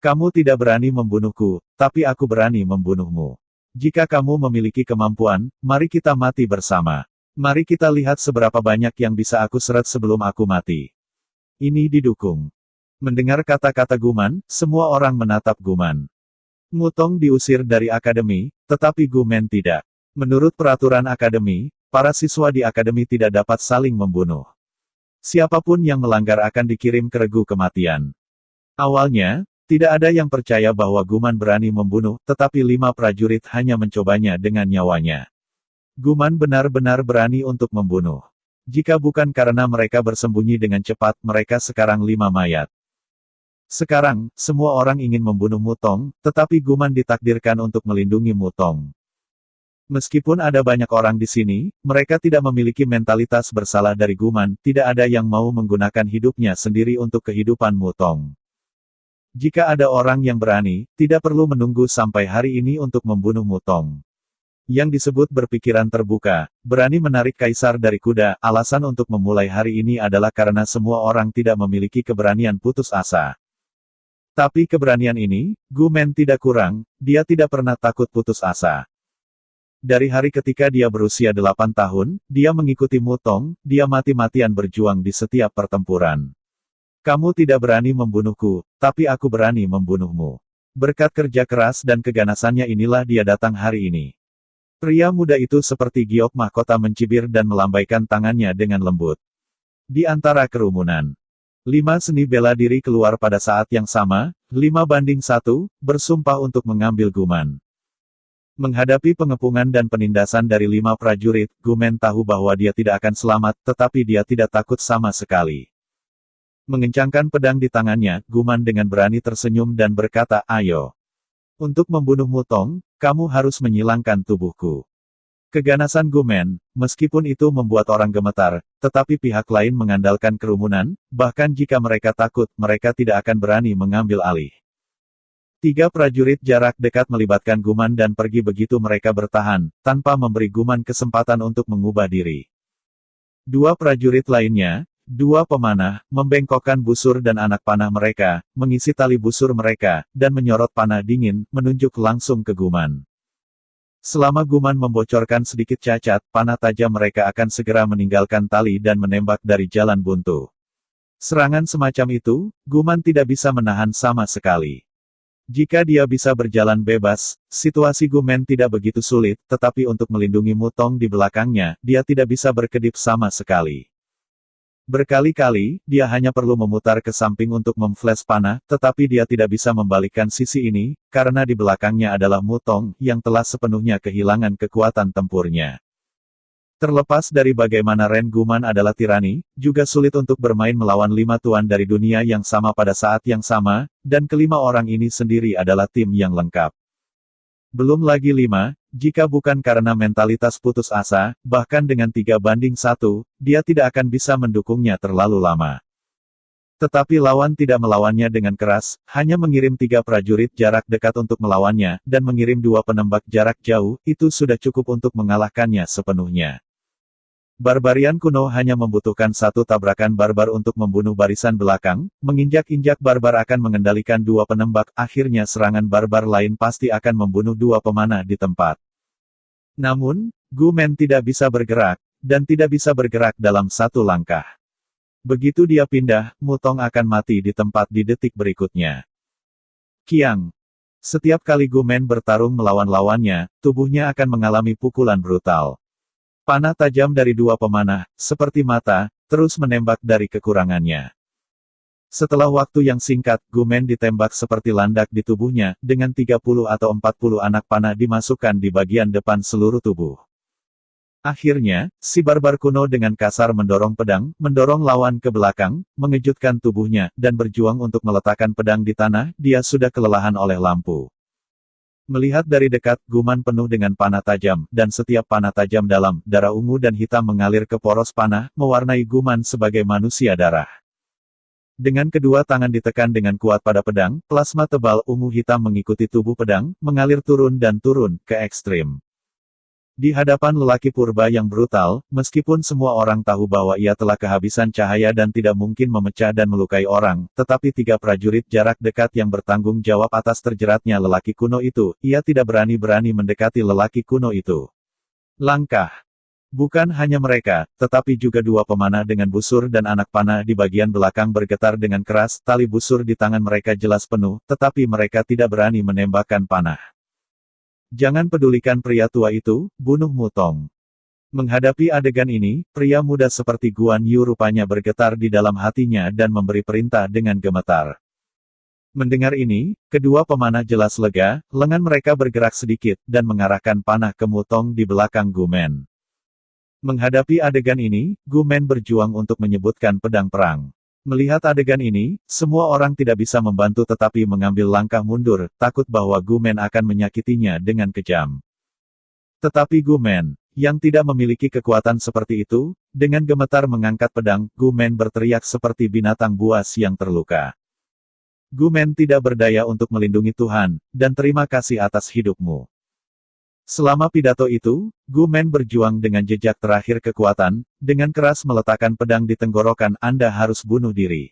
Kamu tidak berani membunuhku, tapi aku berani membunuhmu. Jika kamu memiliki kemampuan, mari kita mati bersama. Mari kita lihat seberapa banyak yang bisa aku seret sebelum aku mati. Ini didukung. Mendengar kata-kata Guman, semua orang menatap Guman. Mu Tong diusir dari akademi, tetapi Guman tidak. Menurut peraturan akademi, para siswa di akademi tidak dapat saling membunuh. Siapapun yang melanggar akan dikirim ke regu kematian. Awalnya, tidak ada yang percaya bahwa Guman berani membunuh, tetapi 5 prajurit hanya mencobanya dengan nyawanya. Guman benar-benar berani untuk membunuh. Jika bukan karena mereka bersembunyi dengan cepat, mereka sekarang 5 mayat. Sekarang, semua orang ingin membunuh Mu Tong, tetapi Guman ditakdirkan untuk melindungi Mu Tong. Meskipun ada banyak orang di sini, mereka tidak memiliki mentalitas bersalah dari Guman, tidak ada yang mau menggunakan hidupnya sendiri untuk kehidupan Mu Tong. Jika ada orang yang berani, tidak perlu menunggu sampai hari ini untuk membunuh Mu Tong. Yang disebut berpikiran terbuka, berani menarik kaisar dari kuda, alasan untuk memulai hari ini adalah karena semua orang tidak memiliki keberanian putus asa. Tapi keberanian ini, Guman tidak kurang, dia tidak pernah takut putus asa. Dari hari ketika dia berusia 8 tahun, dia mengikuti Mu Tong, dia mati-matian berjuang di setiap pertempuran. Kamu tidak berani membunuhku, tapi aku berani membunuhmu. Berkat kerja keras dan keganasannya inilah dia datang hari ini. Pria muda itu seperti giok mahkota mencibir dan melambaikan tangannya dengan lembut. Di antara kerumunan, 5 seni bela diri keluar pada saat yang sama, 5-1, bersumpah untuk mengambil Guman. Menghadapi pengepungan dan penindasan dari 5 prajurit, Guman tahu bahwa dia tidak akan selamat, tetapi dia tidak takut sama sekali. Mengencangkan pedang di tangannya, Guman dengan berani tersenyum dan berkata, ayo. Untuk membunuh Mu Tong, kamu harus menyilangkan tubuhku. Keganasan Gumen, meskipun itu membuat orang gemetar, tetapi pihak lain mengandalkan kerumunan, bahkan jika mereka takut, mereka tidak akan berani mengambil alih. 3 prajurit jarak dekat melibatkan Guman dan pergi begitu mereka bertahan, tanpa memberi Guman kesempatan untuk mengubah diri. 2 prajurit lainnya, 2 pemanah, membengkokkan busur dan anak panah mereka, mengisi tali busur mereka, dan menyorot panah dingin, menunjuk langsung ke Guman. Selama Guman membocorkan sedikit cacat, panah tajam mereka akan segera meninggalkan tali dan menembak dari jalan buntu. Serangan semacam itu, Guman tidak bisa menahan sama sekali. Jika dia bisa berjalan bebas, situasi Gumen tidak begitu sulit, tetapi untuk melindungi Mutong di belakangnya, dia tidak bisa berkedip sama sekali. Berkali-kali, dia hanya perlu memutar ke samping untuk memflash panah, tetapi dia tidak bisa membalikkan sisi ini, karena di belakangnya adalah Mutong, yang telah sepenuhnya kehilangan kekuatan tempurnya. Terlepas dari bagaimana Ren Guman adalah tirani, juga sulit untuk bermain melawan 5 tuan dari dunia yang sama pada saat yang sama, dan kelima orang ini sendiri adalah tim yang lengkap. Belum lagi 5, jika bukan karena mentalitas putus asa, bahkan dengan 3-1, dia tidak akan bisa mendukungnya terlalu lama. Tetapi lawan tidak melawannya dengan keras, hanya mengirim 3 prajurit jarak dekat untuk melawannya, dan mengirim 2 penembak jarak jauh, itu sudah cukup untuk mengalahkannya sepenuhnya. Barbarian kuno hanya membutuhkan 1 tabrakan barbar untuk membunuh barisan belakang, menginjak-injak barbar akan mengendalikan 2 penembak, akhirnya serangan barbar lain pasti akan membunuh 2 pemanah di tempat. Namun, Gumen tidak bisa bergerak, dan tidak bisa bergerak dalam 1 langkah. Begitu dia pindah, Mutong akan mati di tempat di detik berikutnya. Kiang. Setiap kali Gumen bertarung melawan lawannya, tubuhnya akan mengalami pukulan brutal. Panah tajam dari 2 pemanah, seperti mata, terus menembak dari kekurangannya. Setelah waktu yang singkat, Gumen ditembak seperti landak di tubuhnya, dengan 30 atau 40 anak panah dimasukkan di bagian depan seluruh tubuh. Akhirnya, si barbar kuno dengan kasar mendorong pedang, mendorong lawan ke belakang, mengejutkan tubuhnya, dan berjuang untuk meletakkan pedang di tanah, dia sudah kelelahan oleh lampu. Melihat dari dekat, Guman penuh dengan panah tajam, dan setiap panah tajam dalam, darah ungu dan hitam mengalir ke poros panah, mewarnai Guman sebagai manusia darah. Dengan kedua tangan ditekan dengan kuat pada pedang, plasma tebal ungu hitam mengikuti tubuh pedang, mengalir turun dan turun, ke ekstrim. Di hadapan lelaki purba yang brutal, meskipun semua orang tahu bahwa ia telah kehabisan cahaya dan tidak mungkin memecah dan melukai orang, tetapi 3 prajurit jarak dekat yang bertanggung jawab atas terjeratnya lelaki kuno itu, ia tidak berani-berani mendekati lelaki kuno itu. Langkah. Bukan hanya mereka, tetapi juga 2 pemanah dengan busur dan anak panah di bagian belakang bergetar dengan keras, tali busur di tangan mereka jelas penuh, tetapi mereka tidak berani menembakkan panah. Jangan pedulikan pria tua itu, bunuh Mutong. Menghadapi adegan ini, pria muda seperti Guan Yu rupanya bergetar di dalam hatinya dan memberi perintah dengan gemetar. Mendengar ini, kedua pemanah jelas lega, lengan mereka bergerak sedikit, dan mengarahkan panah ke Mutong di belakang Gumen. Menghadapi adegan ini, Gumen berjuang untuk menyebutkan pedang perang. Melihat adegan ini, semua orang tidak bisa membantu tetapi mengambil langkah mundur, takut bahwa Gumen akan menyakitinya dengan kejam. Tetapi Gumen, yang tidak memiliki kekuatan seperti itu, dengan gemetar mengangkat pedang, Gumen berteriak seperti binatang buas yang terluka. Gumen tidak berdaya untuk melindungi Tuhan, dan terima kasih atas hidupmu. Selama pidato itu, Gumen berjuang dengan jejak terakhir kekuatan, dengan keras meletakkan pedang di tenggorokan, Anda harus bunuh diri.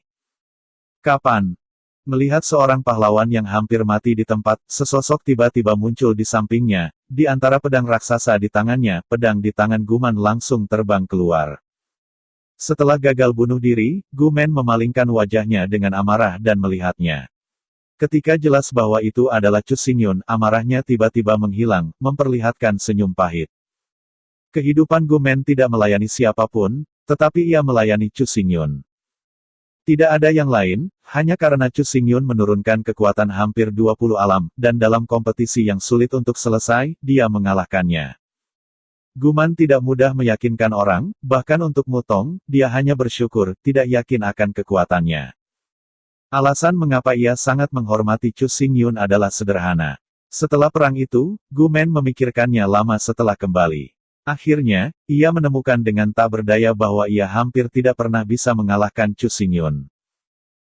Kapan? Melihat seorang pahlawan yang hampir mati di tempat, sesosok tiba-tiba muncul di sampingnya, di antara pedang raksasa di tangannya, pedang di tangan Guman langsung terbang keluar. Setelah gagal bunuh diri, Gumen memalingkan wajahnya dengan amarah dan melihatnya. Ketika jelas bahwa itu adalah Chu Xingyun, amarahnya tiba-tiba menghilang, memperlihatkan senyum pahit. Kehidupan Gumen tidak melayani siapapun, tetapi ia melayani Chu Xingyun. Tidak ada yang lain, hanya karena Chu Xingyun menurunkan kekuatan hampir 20 alam, dan dalam kompetisi yang sulit untuk selesai, dia mengalahkannya. Guman tidak mudah meyakinkan orang, bahkan untuk Mutong, dia hanya bersyukur, tidak yakin akan kekuatannya. Alasan mengapa ia sangat menghormati Chu Xingyun adalah sederhana. Setelah perang itu, Gumen memikirkannya lama setelah kembali. Akhirnya, ia menemukan dengan tak berdaya bahwa ia hampir tidak pernah bisa mengalahkan Chu Xingyun.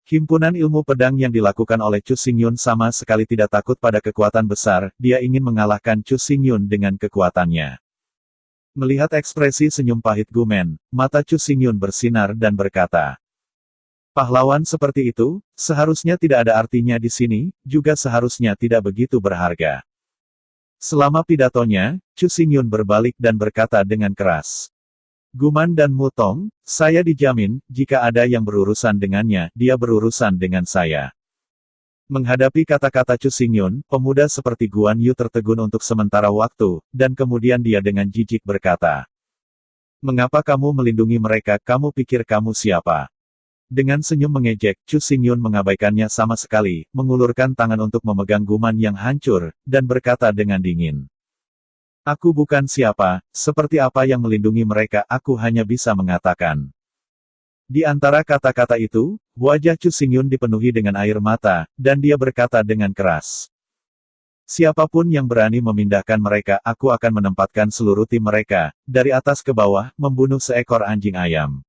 Himpunan ilmu pedang yang dilakukan oleh Chu Xingyun sama sekali tidak takut pada kekuatan besar, dia ingin mengalahkan Chu Xingyun dengan kekuatannya. Melihat ekspresi senyum pahit Gumen, mata Chu Xingyun bersinar dan berkata, "Pahlawan seperti itu, seharusnya tidak ada artinya di sini, juga seharusnya tidak begitu berharga." Selama pidatonya, Chu Xingyun berbalik dan berkata dengan keras, "Guman dan Mutong, saya dijamin, jika ada yang berurusan dengannya, dia berurusan dengan saya." Menghadapi kata-kata Chu Xingyun, pemuda seperti Guan Yu tertegun untuk sementara waktu, dan kemudian dia dengan jijik berkata, "Mengapa kamu melindungi mereka? Kamu pikir kamu siapa?" Dengan senyum mengejek, Chu Xingyun mengabaikannya sama sekali, mengulurkan tangan untuk memegang Guman yang hancur, dan berkata dengan dingin, "Aku bukan siapa, seperti apa yang melindungi mereka, aku hanya bisa mengatakan." Di antara kata-kata itu, wajah Chu Xingyun dipenuhi dengan air mata, dan dia berkata dengan keras, "Siapapun yang berani memindahkan mereka, aku akan menempatkan seluruh tim mereka, dari atas ke bawah, membunuh seekor anjing ayam."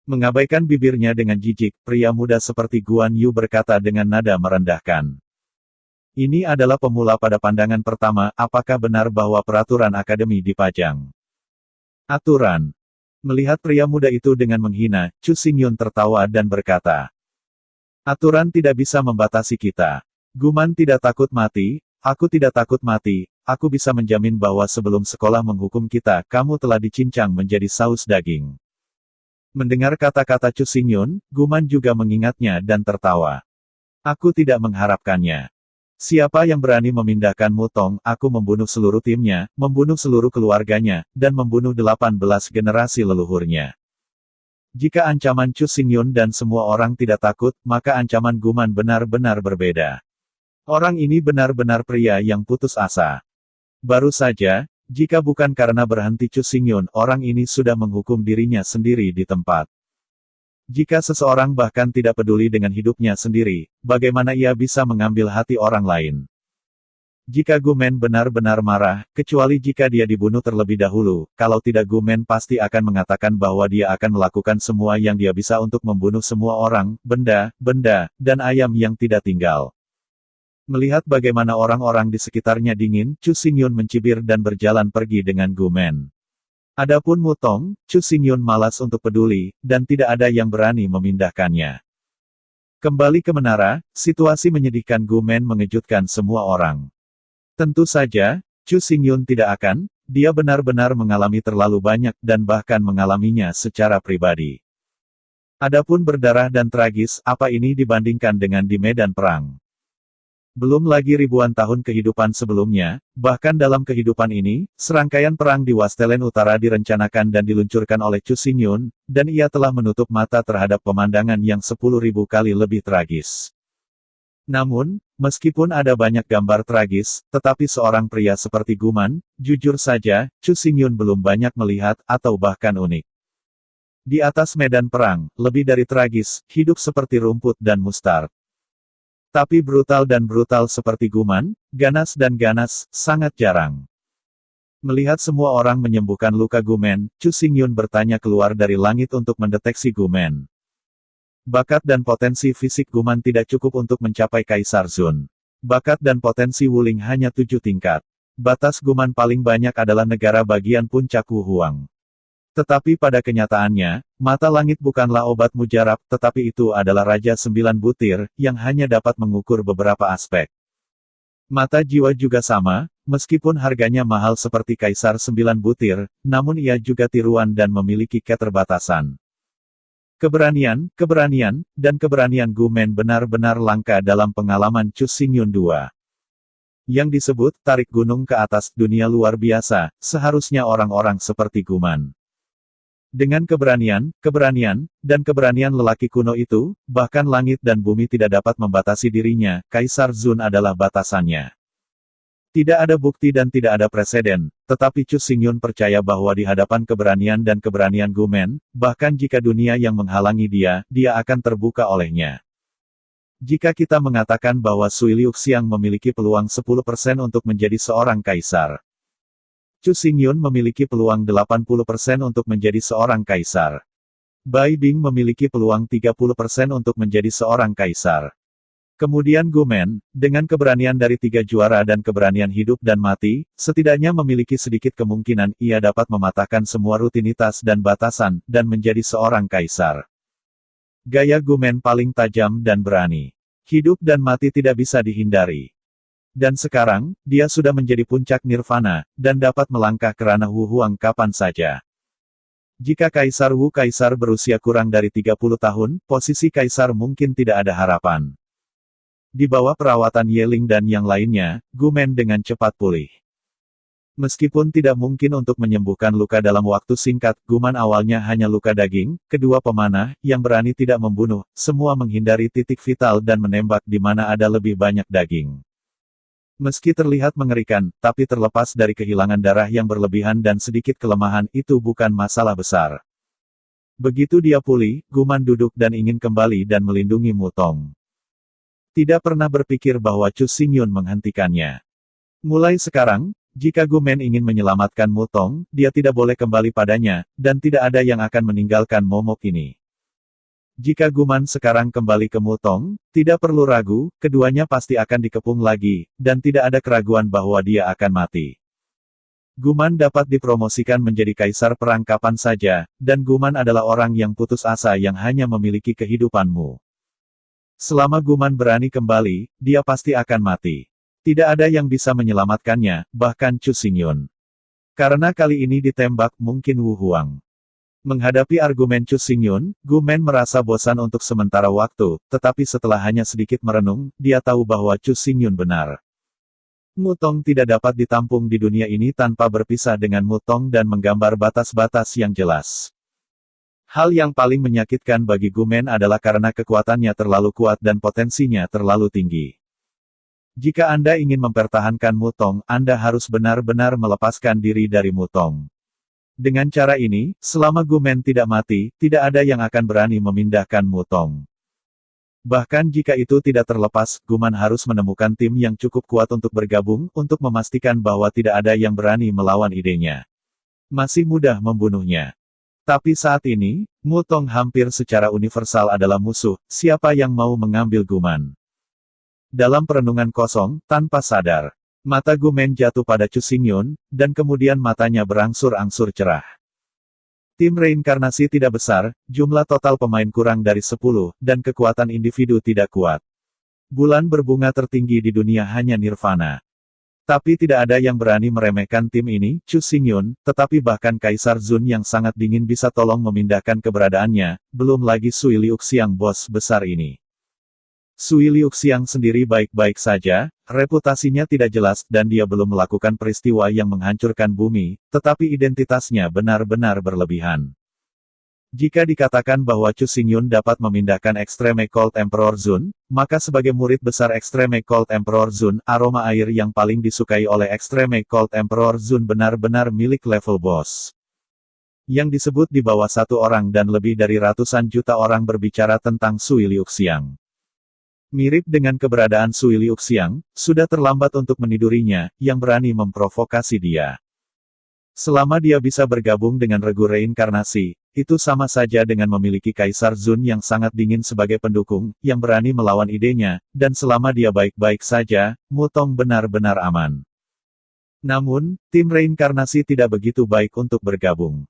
Mengabaikan bibirnya dengan jijik, pria muda seperti Guan Yu berkata dengan nada merendahkan, "Ini adalah pemula pada pandangan pertama, apakah benar bahwa peraturan akademi dipajang?" "Aturan?" Melihat pria muda itu dengan menghina, Chu Xingyun tertawa dan berkata, "Aturan tidak bisa membatasi kita. Guman tidak takut mati, aku tidak takut mati, aku bisa menjamin bahwa sebelum sekolah menghukum kita, kamu telah dicincang menjadi saus daging." Mendengar kata-kata Chu Xingyun, Guman juga mengingatnya dan tertawa. "Aku tidak mengharapkannya. Siapa yang berani memindahkan Mutong, aku membunuh seluruh timnya, membunuh seluruh keluarganya, dan membunuh 18 generasi leluhurnya." Jika ancaman Chu Xingyun dan semua orang tidak takut, maka ancaman Guman benar-benar berbeda. Orang ini benar-benar pria yang putus asa. Baru saja, jika bukan karena berhenti Chu Xingyun, orang ini sudah menghukum dirinya sendiri di tempat. Jika seseorang bahkan tidak peduli dengan hidupnya sendiri, bagaimana ia bisa mengambil hati orang lain? Jika Gumen benar-benar marah, kecuali jika dia dibunuh terlebih dahulu, kalau tidak Gumen pasti akan mengatakan bahwa dia akan melakukan semua yang dia bisa untuk membunuh semua orang, benda, dan ayam yang tidak tinggal. Melihat bagaimana orang-orang di sekitarnya dingin, Chu Xingyun mencibir dan berjalan pergi dengan Gumen. Adapun Mutong, Chu Xingyun malas untuk peduli, dan tidak ada yang berani memindahkannya. Kembali ke menara, situasi menyedihkan Gumen mengejutkan semua orang. Tentu saja, Chu Xingyun tidak akan, dia benar-benar mengalami terlalu banyak dan bahkan mengalaminya secara pribadi. Adapun berdarah dan tragis, apa ini dibandingkan dengan di medan perang? Belum lagi ribuan tahun kehidupan sebelumnya, bahkan dalam kehidupan ini, serangkaian perang di Wastelen Utara direncanakan dan diluncurkan oleh Chu Xingyun, dan ia telah menutup mata terhadap pemandangan yang 10.000 kali lebih tragis. Namun, meskipun ada banyak gambar tragis, tetapi seorang pria seperti Guman, jujur saja, Chu Xingyun belum banyak melihat, atau bahkan unik. Di atas medan perang, lebih dari tragis, hidup seperti rumput dan mustard. Tapi brutal seperti Guman, ganas, sangat jarang. Melihat semua orang menyembuhkan luka Gumen, Chu Xingyun bertanya keluar dari langit untuk mendeteksi Gumen. Bakat dan potensi fisik Guman tidak cukup untuk mencapai Kaisar Zun. Bakat dan potensi Wuling hanya 7 tingkat. Batas Guman paling banyak adalah negara bagian puncak Wuhuang. Tetapi pada kenyataannya, mata langit bukanlah obat mujarab, tetapi itu adalah Raja 9 butir, yang hanya dapat mengukur beberapa aspek. Mata jiwa juga sama, meskipun harganya mahal seperti Kaisar 9 butir, namun ia juga tiruan dan memiliki keterbatasan. Keberanian, dan keberanian Gumen benar-benar langka dalam pengalaman Chu Xingyun II. Yang disebut, tarik gunung ke atas, dunia luar biasa, seharusnya orang-orang seperti Guman. Dengan keberanian, dan keberanian lelaki kuno itu, bahkan langit dan bumi tidak dapat membatasi dirinya, Kaisar Zun adalah batasannya. Tidak ada bukti dan tidak ada preseden, tetapi Chu Xingyun percaya bahwa di hadapan keberanian dan keberanian Gumen, bahkan jika dunia yang menghalangi dia akan terbuka olehnya. Jika kita mengatakan bahwa Sui Liuxiang memiliki peluang 10% untuk menjadi seorang kaisar, Chu Xingyun memiliki peluang 80% untuk menjadi seorang kaisar. Bai Bing memiliki peluang 30% untuk menjadi seorang kaisar. Kemudian Gu Men, dengan keberanian dari 3 juara dan keberanian hidup dan mati, setidaknya memiliki sedikit kemungkinan ia dapat mematahkan semua rutinitas dan batasan, dan menjadi seorang kaisar. Gaya Gu Men paling tajam dan berani. Hidup dan mati tidak bisa dihindari. Dan sekarang, dia sudah menjadi puncak nirvana, dan dapat melangkah ke ranah Wu Huang kapan saja. Jika Kaisar Wu Kaisar berusia kurang dari 30 tahun, posisi Kaisar mungkin tidak ada harapan. Di bawah perawatan Yeling dan yang lainnya, Gu Men dengan cepat pulih. Meskipun tidak mungkin untuk menyembuhkan luka dalam waktu singkat, Gu Man awalnya hanya luka daging, kedua pemanah, yang berani tidak membunuh, semua menghindari titik vital dan menembak di mana ada lebih banyak daging. Meski terlihat mengerikan, tapi terlepas dari kehilangan darah yang berlebihan dan sedikit kelemahan, itu bukan masalah besar. Begitu dia pulih, Gu Man duduk dan ingin kembali dan melindungi Mu Tong. Tidak pernah berpikir bahwa Chu Xingyun menghentikannya. Mulai sekarang, jika Gu Men ingin menyelamatkan Mu Tong, dia tidak boleh kembali padanya, dan tidak ada yang akan meninggalkan momok ini. Jika Gu Man sekarang kembali ke Mu Tong, tidak perlu ragu, keduanya pasti akan dikepung lagi, dan tidak ada keraguan bahwa dia akan mati. Gu Man dapat dipromosikan menjadi kaisar perang kapan saja, dan Gu Man adalah orang yang putus asa yang hanya memiliki kehidupanmu. Selama Gu Man berani kembali, dia pasti akan mati. Tidak ada yang bisa menyelamatkannya, bahkan Chu Xingyun. Karena kali ini ditembak mungkin Wu Huang. Menghadapi argumen Chu Xingyun, Gu Men merasa bosan untuk sementara waktu, tetapi setelah hanya sedikit merenung, dia tahu bahwa Chu Xingyun benar. Mu Tong tidak dapat ditampung di dunia ini tanpa berpisah dengan Mu Tong dan menggambar batas-batas yang jelas. Hal yang paling menyakitkan bagi Gu Men adalah karena kekuatannya terlalu kuat dan potensinya terlalu tinggi. Jika Anda ingin mempertahankan Mu Tong, Anda harus benar-benar melepaskan diri dari Mu Tong. Dengan cara ini, selama Gu Men tidak mati, tidak ada yang akan berani memindahkan Mu Tong. Bahkan jika itu tidak terlepas, Gu Man harus menemukan tim yang cukup kuat untuk bergabung, untuk memastikan bahwa tidak ada yang berani melawan idenya. Masih mudah membunuhnya. Tapi saat ini, Mu Tong hampir secara universal adalah musuh, siapa yang mau mengambil Gu Man? Dalam perenungan kosong, tanpa sadar, mata Gu Men jatuh pada Chu Xingyun, dan kemudian matanya berangsur-angsur cerah. Tim reinkarnasi tidak besar, jumlah total pemain kurang dari 10, dan kekuatan individu tidak kuat. Bulan berbunga tertinggi di dunia hanya Nirvana. Tapi tidak ada yang berani meremehkan tim ini, Chu Xingyun, tetapi bahkan Kaisar Zun yang sangat dingin bisa tolong memindahkan keberadaannya, belum lagi Sui Liuxiang bos besar ini. Sui Liuxiang sendiri baik-baik saja, reputasinya tidak jelas, dan dia belum melakukan peristiwa yang menghancurkan bumi, tetapi identitasnya benar-benar berlebihan. Jika dikatakan bahwa Chu Xingyun dapat memindahkan Extreme Cold Emperor Zun, maka sebagai murid besar Extreme Cold Emperor Zun, aroma air yang paling disukai oleh Extreme Cold Emperor Zun benar-benar milik level boss. Yang disebut di bawah satu orang dan lebih dari ratusan juta orang berbicara tentang Sui Liuxiang. Mirip dengan keberadaan Sui Liuxiang, sudah terlambat untuk menidurinya, yang berani memprovokasi dia. Selama dia bisa bergabung dengan regu reinkarnasi, itu sama saja dengan memiliki Kaisar Zun yang sangat dingin sebagai pendukung, yang berani melawan idenya, dan selama dia baik-baik saja, Mu Tong benar-benar aman. Namun, tim reinkarnasi tidak begitu baik untuk bergabung.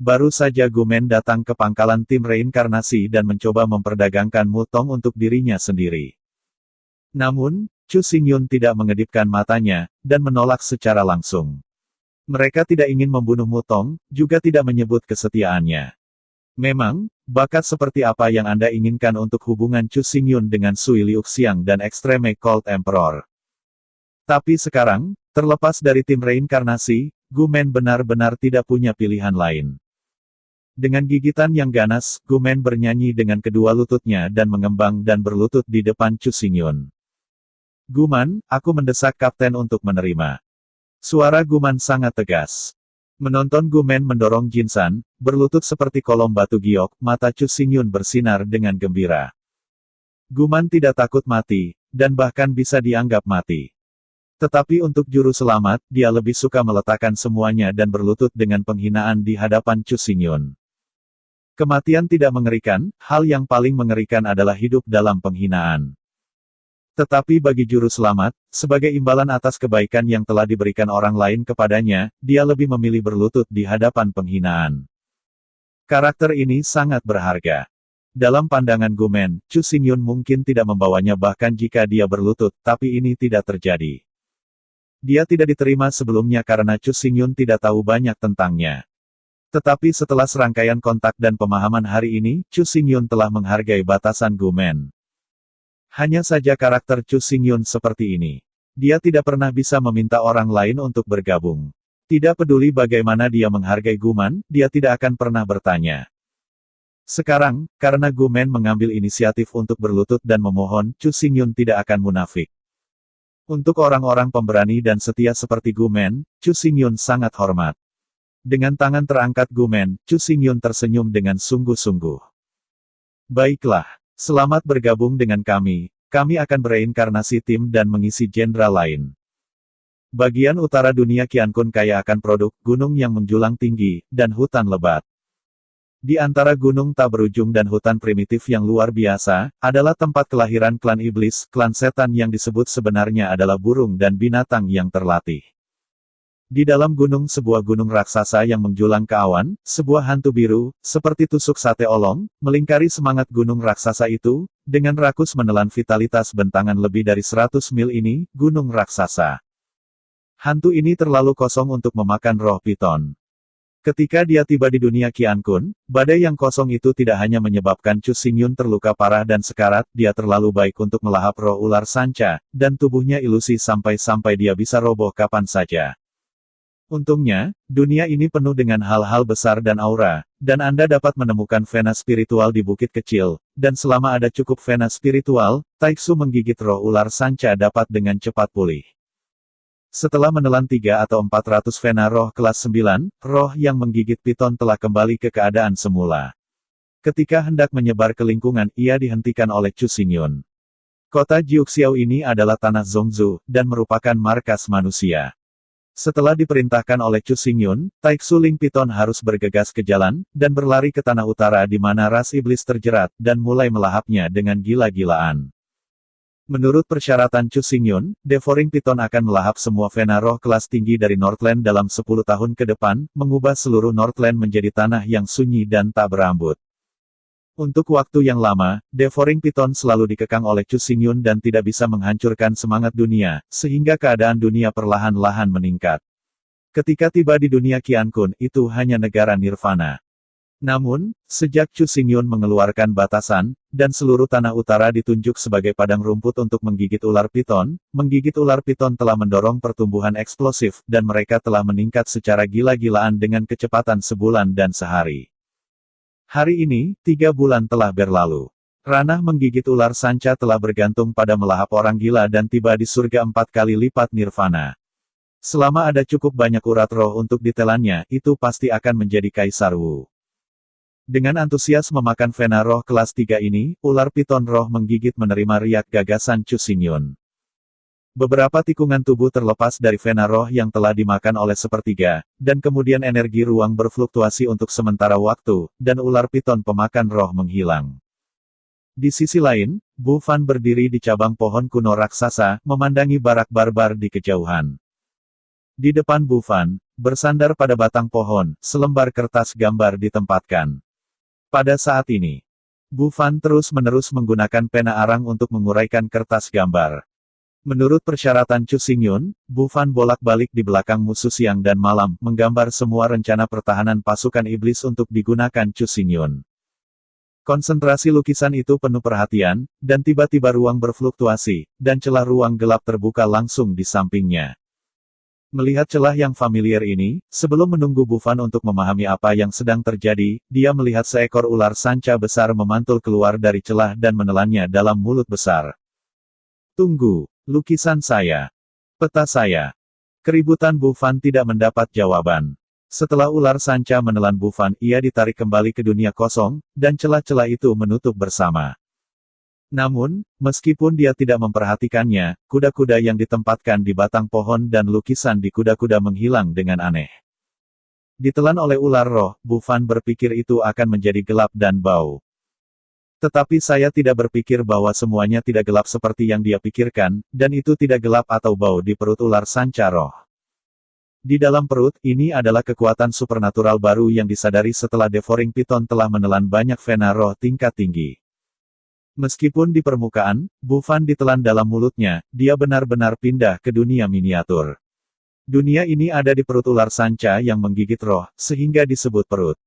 Baru saja Gu Men datang ke pangkalan tim reinkarnasi dan mencoba memperdagangkan Mu Tong untuk dirinya sendiri. Namun, Chu Xingyun tidak mengedipkan matanya, dan menolak secara langsung. Mereka tidak ingin membunuh Mu Tong, juga tidak menyebut kesetiaannya. Memang, bakat seperti apa yang Anda inginkan untuk hubungan Chu Xingyun dengan Sui Liuxiang dan Extreme Cold Emperor? Tapi sekarang, terlepas dari tim reinkarnasi, Gu Men benar-benar tidak punya pilihan lain. Dengan gigitan yang ganas, Gu Men bernyanyi dengan kedua lututnya dan mengembang dan berlutut di depan Chu Xingyun. Gu Man, aku mendesak kapten untuk menerima. Suara Gu Man sangat tegas. Menonton Gu Men mendorong Jin San, berlutut seperti kolom batu giok, mata Chu Xingyun bersinar dengan gembira. Gu Man tidak takut mati, dan bahkan bisa dianggap mati. Tetapi untuk juru selamat, dia lebih suka meletakkan semuanya dan berlutut dengan penghinaan di hadapan Chu Xingyun. Kematian tidak mengerikan, hal yang paling mengerikan adalah hidup dalam penghinaan. Tetapi bagi juru selamat, sebagai imbalan atas kebaikan yang telah diberikan orang lain kepadanya, dia lebih memilih berlutut di hadapan penghinaan. Karakter ini sangat berharga. Dalam pandangan Gumen, Chu Xingyun mungkin tidak membawanya bahkan jika dia berlutut, tapi ini tidak terjadi. Dia tidak diterima sebelumnya karena Chu Xingyun tidak tahu banyak tentangnya. Tetapi setelah serangkaian kontak dan pemahaman hari ini, Chu Xingyun telah menghargai batasan Gumen. Hanya saja karakter Chu Xingyun seperti ini. Dia tidak pernah bisa meminta orang lain untuk bergabung. Tidak peduli bagaimana dia menghargai Gumen, dia tidak akan pernah bertanya. Sekarang, karena Gumen mengambil inisiatif untuk berlutut dan memohon, Chu Xingyun tidak akan munafik. Untuk orang-orang pemberani dan setia seperti Gumen, Chu Xingyun sangat hormat. Dengan tangan terangkat Gumen, Chu Xingyun tersenyum dengan sungguh-sungguh. Baiklah, selamat bergabung dengan kami akan bereinkarnasi tim dan mengisi jenderal lain. Bagian utara dunia Qiankun kaya akan produk gunung yang menjulang tinggi, dan hutan lebat. Di antara gunung tak berujung dan hutan primitif yang luar biasa, adalah tempat kelahiran klan iblis, klan setan yang disebut sebenarnya adalah burung dan binatang yang terlatih. Di dalam gunung sebuah gunung raksasa yang menjulang ke awan, sebuah hantu biru, seperti tusuk sate olong, melingkari semangat gunung raksasa itu, dengan rakus menelan vitalitas bentangan lebih dari 100 mil ini, gunung raksasa. Hantu ini terlalu kosong untuk memakan roh piton. Ketika dia tiba di dunia Qiankun, badai yang kosong itu tidak hanya menyebabkan Chu Xingyun terluka parah dan sekarat, dia terlalu baik untuk melahap roh ular sanca, dan tubuhnya ilusi sampai-sampai dia bisa roboh kapan saja. Untungnya, dunia ini penuh dengan hal-hal besar dan aura, dan Anda dapat menemukan vena spiritual di bukit kecil, dan selama ada cukup vena spiritual, Taiksu menggigit roh ular sanca dapat dengan cepat pulih. Setelah menelan 3 atau 400 vena roh kelas 9, roh yang menggigit piton telah kembali ke keadaan semula. Ketika hendak menyebar ke lingkungan, ia dihentikan oleh Chu Xingyun. Kota Jiuxiao ini adalah tanah Zhongzhou, dan merupakan markas manusia. Setelah diperintahkan oleh Chu Xingyun, Taiksu Ling Piton harus bergegas ke jalan, dan berlari ke tanah utara di mana ras iblis terjerat, dan mulai melahapnya dengan gila-gilaan. Menurut persyaratan Chu Xingyun, Devouring Piton akan melahap semua vena roh kelas tinggi dari Northland dalam 10 tahun ke depan, mengubah seluruh Northland menjadi tanah yang sunyi dan tak berambut. Untuk waktu yang lama, Devouring Piton selalu dikekang oleh Chu Xingyun dan tidak bisa menghancurkan semangat dunia, sehingga keadaan dunia perlahan-lahan meningkat. Ketika tiba di dunia Qiankun, itu hanya negara nirvana. Namun, sejak Chu Xingyun mengeluarkan batasan, dan seluruh tanah utara ditunjuk sebagai padang rumput untuk menggigit ular piton telah mendorong pertumbuhan eksplosif, dan mereka telah meningkat secara gila-gilaan dengan kecepatan sebulan dan sehari. Hari ini, 3 bulan telah berlalu. Ranah menggigit ular sanca telah bergantung pada melahap orang gila dan tiba di surga 4 kali lipat nirvana. Selama ada cukup banyak urat roh untuk ditelannya, itu pasti akan menjadi Kaisar Wu. Dengan antusias memakan vena roh kelas 3 ini, ular piton roh menggigit menerima riak gagasan Chu Xingyun. Beberapa tikungan tubuh terlepas dari vena roh yang telah dimakan oleh sepertiga, dan kemudian energi ruang berfluktuasi untuk sementara waktu, dan ular piton pemakan roh menghilang. Di sisi lain, Bu Fan berdiri di cabang pohon kuno raksasa, memandangi barak barbar di kejauhan. Di depan Bu Fan, bersandar pada batang pohon, selembar kertas gambar ditempatkan. Pada saat ini, Bu Fan terus-menerus menggunakan pena arang untuk menguraikan kertas gambar. Menurut persyaratan Chu Xingyun, Bu Fan bolak-balik di belakang musuh siang dan malam, menggambar semua rencana pertahanan pasukan iblis untuk digunakan Chu Xingyun. Konsentrasi lukisan itu penuh perhatian, dan tiba-tiba ruang berfluktuasi, dan celah ruang gelap terbuka langsung di sampingnya. Melihat celah yang familiar ini, sebelum menunggu Bu Fan untuk memahami apa yang sedang terjadi, dia melihat seekor ular sanca besar memantul keluar dari celah dan menelannya dalam mulut besar. Tunggu, lukisan saya. Peta saya. Keributan Bu Fan tidak mendapat jawaban. Setelah ular sanca menelan Bu Fan, ia ditarik kembali ke dunia kosong, dan celah-celah itu menutup bersama. Namun, meskipun dia tidak memperhatikannya, kuda-kuda yang ditempatkan di batang pohon dan lukisan di kuda-kuda menghilang dengan aneh. Ditelan oleh ular roh, Bufan berpikir itu akan menjadi gelap dan bau. Tetapi saya tidak berpikir bahwa semuanya tidak gelap seperti yang dia pikirkan, dan itu tidak gelap atau bau di perut ular sanca roh. Di dalam perut, ini adalah kekuatan supernatural baru yang disadari setelah Devouring Python telah menelan banyak vena roh tingkat tinggi. Meskipun di permukaan, Bufan ditelan dalam mulutnya, dia benar-benar pindah ke dunia miniatur. Dunia ini ada di perut ular sanca yang menggigit roh, sehingga disebut perut.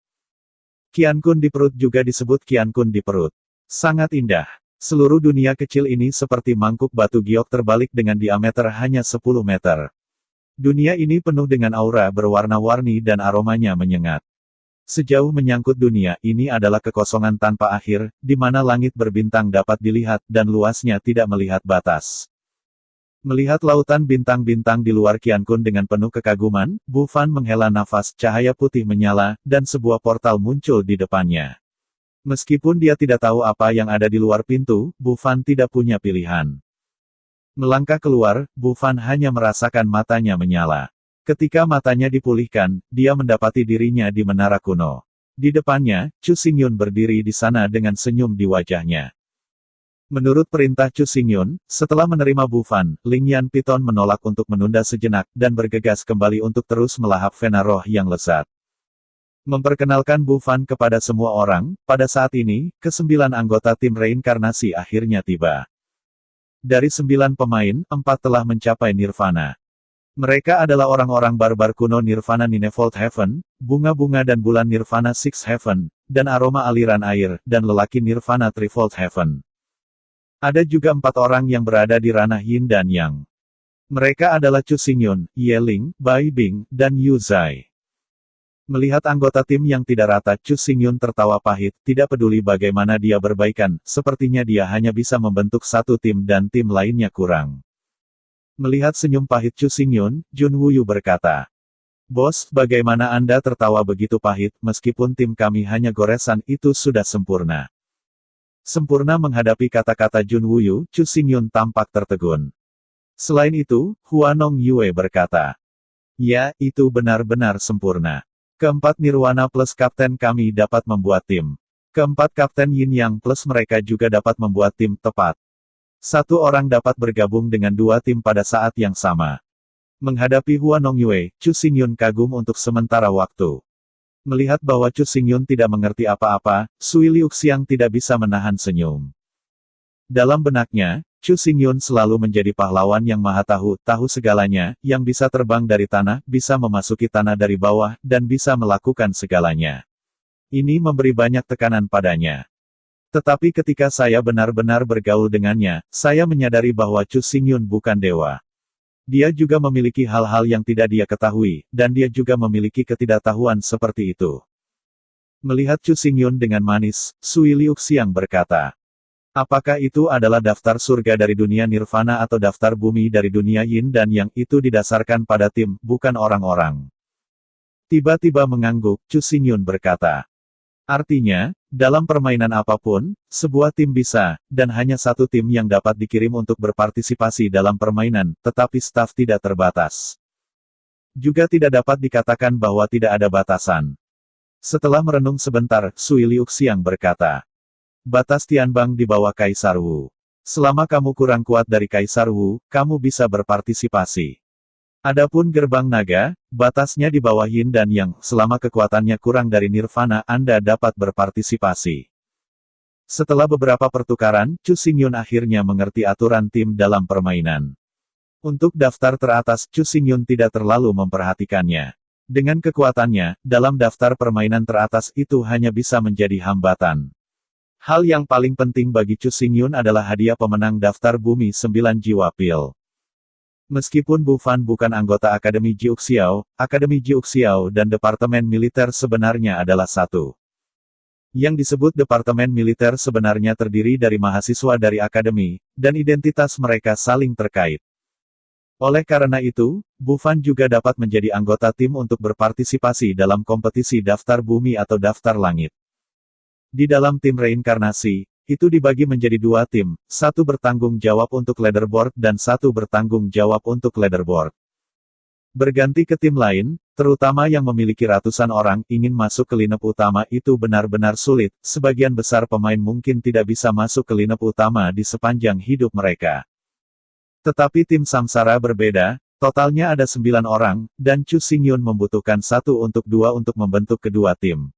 Qiankun di perut juga disebut Qiankun di perut. Sangat indah. Seluruh dunia kecil ini seperti mangkuk batu giok terbalik dengan diameter hanya 10 meter. Dunia ini penuh dengan aura berwarna-warni dan aromanya menyengat. Sejauh menyangkut dunia, ini adalah kekosongan tanpa akhir, di mana langit berbintang dapat dilihat, dan luasnya tidak melihat batas. Melihat lautan bintang-bintang di luar Qiankun dengan penuh kekaguman, Bufan menghela nafas, cahaya putih menyala, dan sebuah portal muncul di depannya. Meskipun dia tidak tahu apa yang ada di luar pintu, Bufan tidak punya pilihan. Melangkah keluar, Bufan hanya merasakan matanya menyala. Ketika matanya dipulihkan, dia mendapati dirinya di menara kuno. Di depannya, Chu Xingyun berdiri di sana dengan senyum di wajahnya. Menurut perintah Chu Xingyun, setelah menerima Bufan, Lingyan Python menolak untuk menunda sejenak, dan bergegas kembali untuk terus melahap vena roh yang lezat. Memperkenalkan Bufan kepada semua orang, pada saat ini, ke-9 anggota tim reinkarnasi akhirnya tiba. Dari 9 pemain, 4 telah mencapai Nirvana. Mereka adalah orang-orang barbar kuno Nirvana Ninefold Heaven, bunga-bunga dan bulan Nirvana Six Heaven, dan aroma aliran air, dan lelaki Nirvana Threefold Heaven. Ada juga 4 orang yang berada di ranah Yin dan Yang. Mereka adalah Chu Xingyun, Ye Ling, Bai Bing, dan Yu Zai. Melihat anggota tim yang tidak rata, Chu Xingyun tertawa pahit, tidak peduli bagaimana dia berbaikan, sepertinya dia hanya bisa membentuk satu tim dan tim lainnya kurang. Melihat senyum pahit Chu Xingyun, Jun Wuyu berkata, "Bos, bagaimana Anda tertawa begitu pahit, meskipun tim kami hanya goresan, itu sudah sempurna." Sempurna menghadapi kata-kata Jun Wuyu, Chu Xingyun tampak tertegun. Selain itu, Huanong Yue berkata, "Ya, itu benar-benar sempurna. Keempat Nirwana plus kapten kami dapat membuat tim. Keempat kapten Yin Yang plus mereka juga dapat membuat tim tepat. Satu orang dapat bergabung dengan 2 tim pada saat yang sama." Menghadapi Huanong Yue, Chu Xingyun kagum untuk sementara waktu. Melihat bahwa Chu Xingyun tidak mengerti apa-apa, Sui Liuxiang tidak bisa menahan senyum. Dalam benaknya, Chu Xingyun selalu menjadi pahlawan yang maha tahu segalanya, yang bisa terbang dari tanah, bisa memasuki tanah dari bawah, dan bisa melakukan segalanya. Ini memberi banyak tekanan padanya. Tetapi ketika saya benar-benar bergaul dengannya, saya menyadari bahwa Chu Xingyun bukan dewa. Dia juga memiliki hal-hal yang tidak dia ketahui, dan dia juga memiliki ketidaktahuan seperti itu. Melihat Chu Xingyun dengan manis, Sui Liuxiang berkata, "Apakah itu adalah daftar surga dari dunia Nirvana atau daftar bumi dari dunia Yin dan Yang itu didasarkan pada tim, bukan orang-orang?" Tiba-tiba mengangguk, Chu Xingyun berkata, "Artinya, dalam permainan apapun, sebuah tim bisa, dan hanya satu tim yang dapat dikirim untuk berpartisipasi dalam permainan, tetapi staf tidak terbatas. Juga tidak dapat dikatakan bahwa tidak ada batasan." Setelah merenung sebentar, Sui Liuxiang berkata, "Batas Tianbang di bawah Kaisar Wu. Selama kamu kurang kuat dari Kaisar Wu, kamu bisa berpartisipasi. Adapun gerbang naga, batasnya di bawah Yin dan Yang, selama kekuatannya kurang dari Nirvana, Anda dapat berpartisipasi." Setelah beberapa pertukaran, Chu Xingyun akhirnya mengerti aturan tim dalam permainan. Untuk daftar teratas, Chu Xingyun tidak terlalu memperhatikannya. Dengan kekuatannya, dalam daftar permainan teratas itu hanya bisa menjadi hambatan. Hal yang paling penting bagi Chu Xingyun adalah hadiah pemenang daftar bumi 9 jiwa pil. Meskipun Bufan bukan anggota Akademi Jiuxiao dan Departemen Militer sebenarnya adalah satu. Yang disebut Departemen Militer sebenarnya terdiri dari mahasiswa dari Akademi, dan identitas mereka saling terkait. Oleh karena itu, Bufan juga dapat menjadi anggota tim untuk berpartisipasi dalam kompetisi daftar bumi atau daftar langit. Di dalam tim reinkarnasi, itu dibagi menjadi dua tim, satu bertanggung jawab untuk leaderboard dan satu bertanggung jawab untuk leaderboard. Berganti ke tim lain, terutama yang memiliki ratusan orang, ingin masuk ke lineup utama itu benar-benar sulit, sebagian besar pemain mungkin tidak bisa masuk ke lineup utama di sepanjang hidup mereka. Tetapi tim Samsara berbeda, totalnya ada 9 orang, dan Chu Xingyun membutuhkan 1 untuk 2 untuk membentuk kedua tim.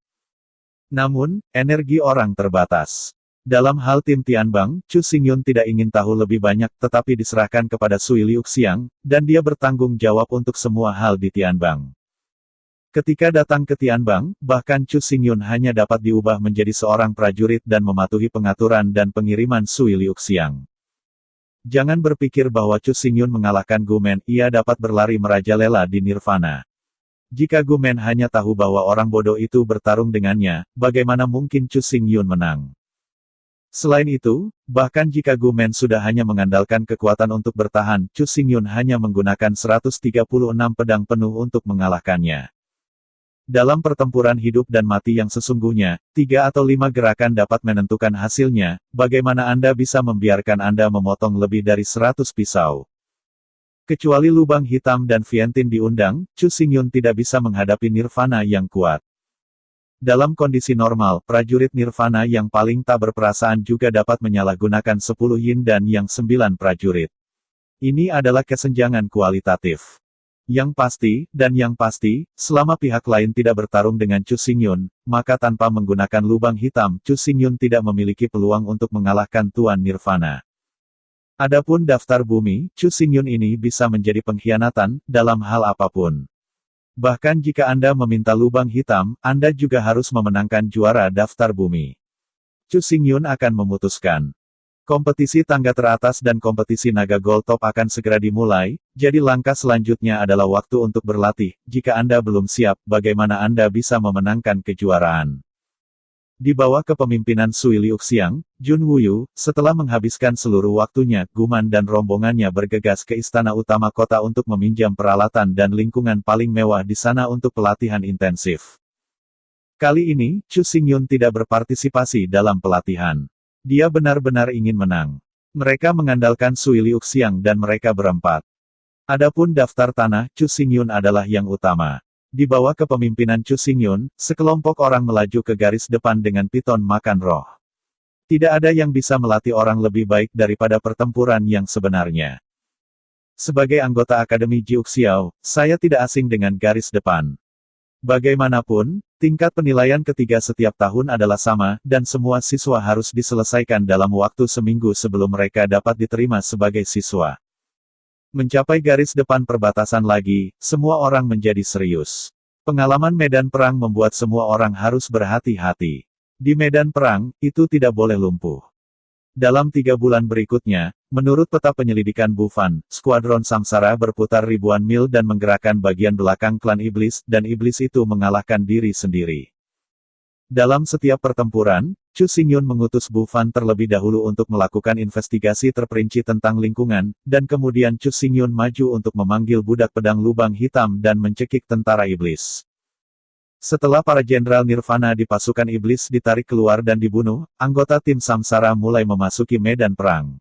Namun, energi orang terbatas. Dalam hal tim Tianbang, Chu Xingyun tidak ingin tahu lebih banyak, tetapi diserahkan kepada Sui Liuxiang, dan dia bertanggung jawab untuk semua hal di Tianbang. Ketika datang ke Tianbang, bahkan Chu Xingyun hanya dapat diubah menjadi seorang prajurit dan mematuhi pengaturan dan pengiriman Sui Liuxiang. Jangan berpikir bahwa Chu Xingyun mengalahkan Gumen, ia dapat berlari merajalela di Nirvana. Jika Gumen hanya tahu bahwa orang bodoh itu bertarung dengannya, bagaimana mungkin Chu Xingyun menang? Selain itu, bahkan jika Gumen sudah hanya mengandalkan kekuatan untuk bertahan, Chu Xingyun hanya menggunakan 136 pedang penuh untuk mengalahkannya. Dalam pertempuran hidup dan mati yang sesungguhnya, 3 atau 5 gerakan dapat menentukan hasilnya, bagaimana Anda bisa membiarkan Anda memotong lebih dari 100 pisau. Kecuali lubang hitam dan Vientiane diundang, Chu Xingyun tidak bisa menghadapi Nirvana yang kuat. Dalam kondisi normal, prajurit Nirvana yang paling tak berperasaan juga dapat menyalahgunakan 10 yin dan yang 9 prajurit. Ini adalah kesenjangan kualitatif. Yang pasti, selama pihak lain tidak bertarung dengan Chu Xingyun, maka tanpa menggunakan lubang hitam, Chu Xingyun tidak memiliki peluang untuk mengalahkan Tuan Nirvana. Adapun daftar bumi, Chu Xingyun ini bisa menjadi pengkhianatan, dalam hal apapun. Bahkan jika Anda meminta lubang hitam, Anda juga harus memenangkan juara daftar bumi. Chu Xingyun akan memutuskan. Kompetisi tangga teratas dan kompetisi naga gold top akan segera dimulai, jadi langkah selanjutnya adalah waktu untuk berlatih. Jika Anda belum siap, bagaimana Anda bisa memenangkan kejuaraan? Di bawah kepemimpinan Sui Liuxiang, Jun Wuyu, setelah menghabiskan seluruh waktunya, Guman dan rombongannya bergegas ke istana utama kota untuk meminjam peralatan dan lingkungan paling mewah di sana untuk pelatihan intensif. Kali ini, Chu Xingyun tidak berpartisipasi dalam pelatihan. Dia benar-benar ingin menang. Mereka mengandalkan Sui Liuxiang dan mereka berempat. Adapun daftar tanah, Chu Xingyun adalah yang utama. Di bawah kepemimpinan Chu Xingyun, sekelompok orang melaju ke garis depan dengan piton makan roh. Tidak ada yang bisa melatih orang lebih baik daripada pertempuran yang sebenarnya. Sebagai anggota Akademi Jiuxiao, saya tidak asing dengan garis depan. Bagaimanapun, tingkat penilaian ketiga setiap tahun adalah sama, dan semua siswa harus diselesaikan dalam waktu seminggu sebelum mereka dapat diterima sebagai siswa. Mencapai garis depan perbatasan lagi, semua orang menjadi serius. Pengalaman medan perang membuat semua orang harus berhati-hati. Di medan perang, itu tidak boleh lumpuh. Dalam 3 bulan berikutnya, menurut peta penyelidikan Bufan, skuadron Samsara berputar ribuan mil dan menggerakkan bagian belakang klan iblis, dan iblis itu mengalahkan diri sendiri. Dalam setiap pertempuran, Chu Xingyun mengutus Bufan terlebih dahulu untuk melakukan investigasi terperinci tentang lingkungan, dan kemudian Chu Xingyun maju untuk memanggil budak pedang lubang hitam dan mencekik tentara iblis. Setelah para jenderal Nirvana di pasukan iblis ditarik keluar dan dibunuh, anggota tim Samsara mulai memasuki medan perang.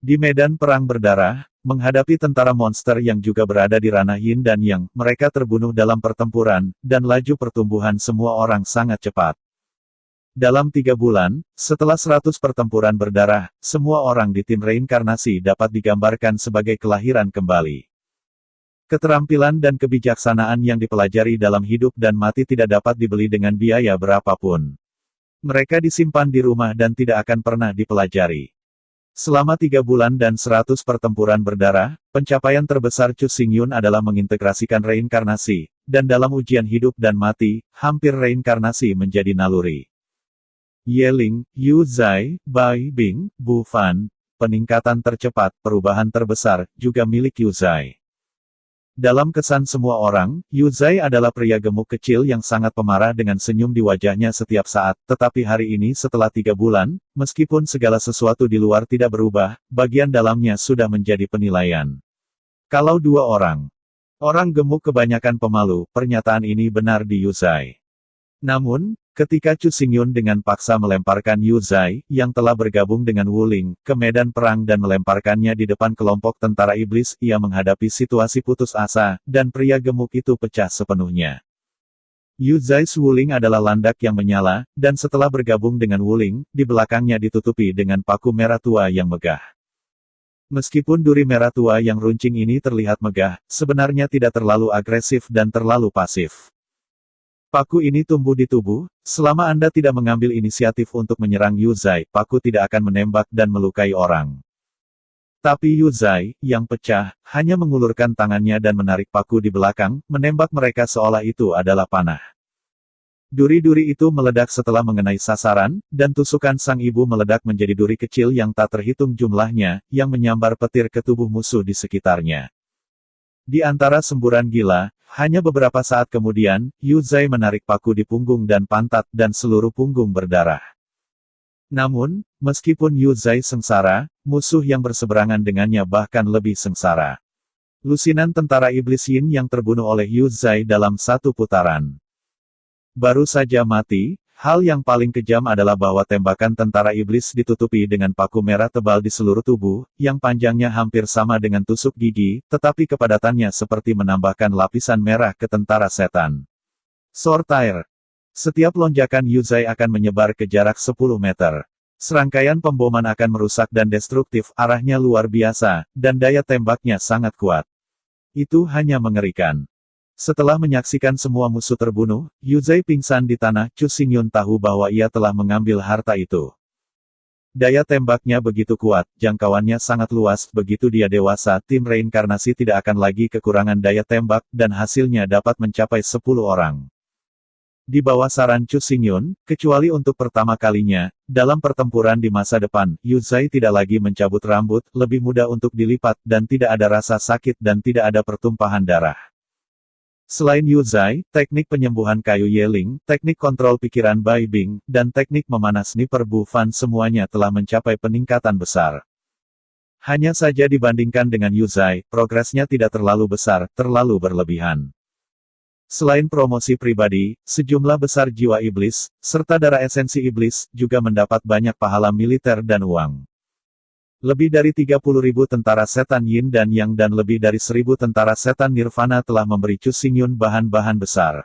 Di medan perang berdarah, menghadapi tentara monster yang juga berada di ranah yin dan yang, mereka terbunuh dalam pertempuran, dan laju pertumbuhan semua orang sangat cepat. Dalam 3 bulan, setelah 100 pertempuran berdarah, semua orang di tim reinkarnasi dapat digambarkan sebagai kelahiran kembali. Keterampilan dan kebijaksanaan yang dipelajari dalam hidup dan mati tidak dapat dibeli dengan biaya berapapun. Mereka disimpan di rumah dan tidak akan pernah dipelajari. Selama 3 bulan dan 100 pertempuran berdarah, pencapaian terbesar Chu Xingyun adalah mengintegrasikan reinkarnasi, dan dalam ujian hidup dan mati, hampir reinkarnasi menjadi naluri. Yeling, Yu Zai, Bai Bing, Bu Fan, peningkatan tercepat, perubahan terbesar, juga milik Yu Zai. Dalam kesan semua orang, Yu Zai adalah pria gemuk kecil yang sangat pemarah dengan senyum di wajahnya setiap saat, tetapi hari ini setelah 3 bulan, meskipun segala sesuatu di luar tidak berubah, bagian dalamnya sudah menjadi penilaian. Kalau 2 orang gemuk kebanyakan pemalu, pernyataan ini benar di Yu Zai. Namun, Ketika Chu Xingyun dengan paksa melemparkan Yu Zai, yang telah bergabung dengan Wu Ling, ke medan perang dan melemparkannya di depan kelompok tentara iblis, ia menghadapi situasi putus asa, dan pria gemuk itu pecah sepenuhnya. Yu Zai's Wu Ling adalah landak yang menyala, dan setelah bergabung dengan Wu Ling, di belakangnya ditutupi dengan paku merah tua yang megah. Meskipun duri merah tua yang runcing ini terlihat megah, sebenarnya tidak terlalu agresif dan terlalu pasif. Paku ini tumbuh di tubuh, selama Anda tidak mengambil inisiatif untuk menyerang Yu Zai, paku tidak akan menembak dan melukai orang. Tapi Yu Zai, yang pecah, hanya mengulurkan tangannya dan menarik paku di belakang, menembak mereka seolah itu adalah panah. Duri-duri itu meledak setelah mengenai sasaran, dan tusukan sang ibu meledak menjadi duri kecil yang tak terhitung jumlahnya, yang menyambar petir ke tubuh musuh di sekitarnya. Di antara semburan gila, hanya beberapa saat kemudian, Yu Zai menarik paku di punggung dan pantat, dan seluruh punggung berdarah. Namun, meskipun Yu Zai sengsara, musuh yang berseberangan dengannya bahkan lebih sengsara. Lusinan tentara iblis Yin yang terbunuh oleh Yu Zai dalam satu putaran. Baru saja mati. Hal yang paling kejam adalah bahwa tembakan tentara iblis ditutupi dengan paku merah tebal di seluruh tubuh, yang panjangnya hampir sama dengan tusuk gigi, tetapi kepadatannya seperti menambahkan lapisan merah ke tentara setan. Sortir. Setiap lonjakan Yu Zai akan menyebar ke jarak 10 meter. Serangkaian pemboman akan merusak dan destruktif, arahnya luar biasa, dan daya tembaknya sangat kuat. Itu hanya mengerikan. Setelah menyaksikan semua musuh terbunuh, Yu Zai pingsan di tanah. Chu Xingyun tahu bahwa ia telah mengambil harta itu. Daya tembaknya begitu kuat, jangkauannya sangat luas, begitu dia dewasa, tim reinkarnasi tidak akan lagi kekurangan daya tembak, dan hasilnya dapat mencapai 10 orang. Di bawah saran Chu Xingyun, kecuali untuk pertama kalinya, dalam pertempuran di masa depan, Yu Zai tidak lagi mencabut rambut, lebih mudah untuk dilipat, dan tidak ada rasa sakit dan tidak ada pertumpahan darah. Selain Yu Zai, teknik penyembuhan kayu Yeling, teknik kontrol pikiran Bai Bing, dan teknik memanah sniper Bu Fan semuanya telah mencapai peningkatan besar. Hanya saja dibandingkan dengan Yu Zai, progresnya tidak terlalu besar, terlalu berlebihan. Selain promosi pribadi, sejumlah besar jiwa iblis, serta darah esensi iblis, juga mendapat banyak pahala militer dan uang. Lebih dari 30.000 tentara setan Yin dan Yang dan lebih dari 1.000 tentara setan Nirvana telah memberi Chu Xingyun bahan-bahan besar.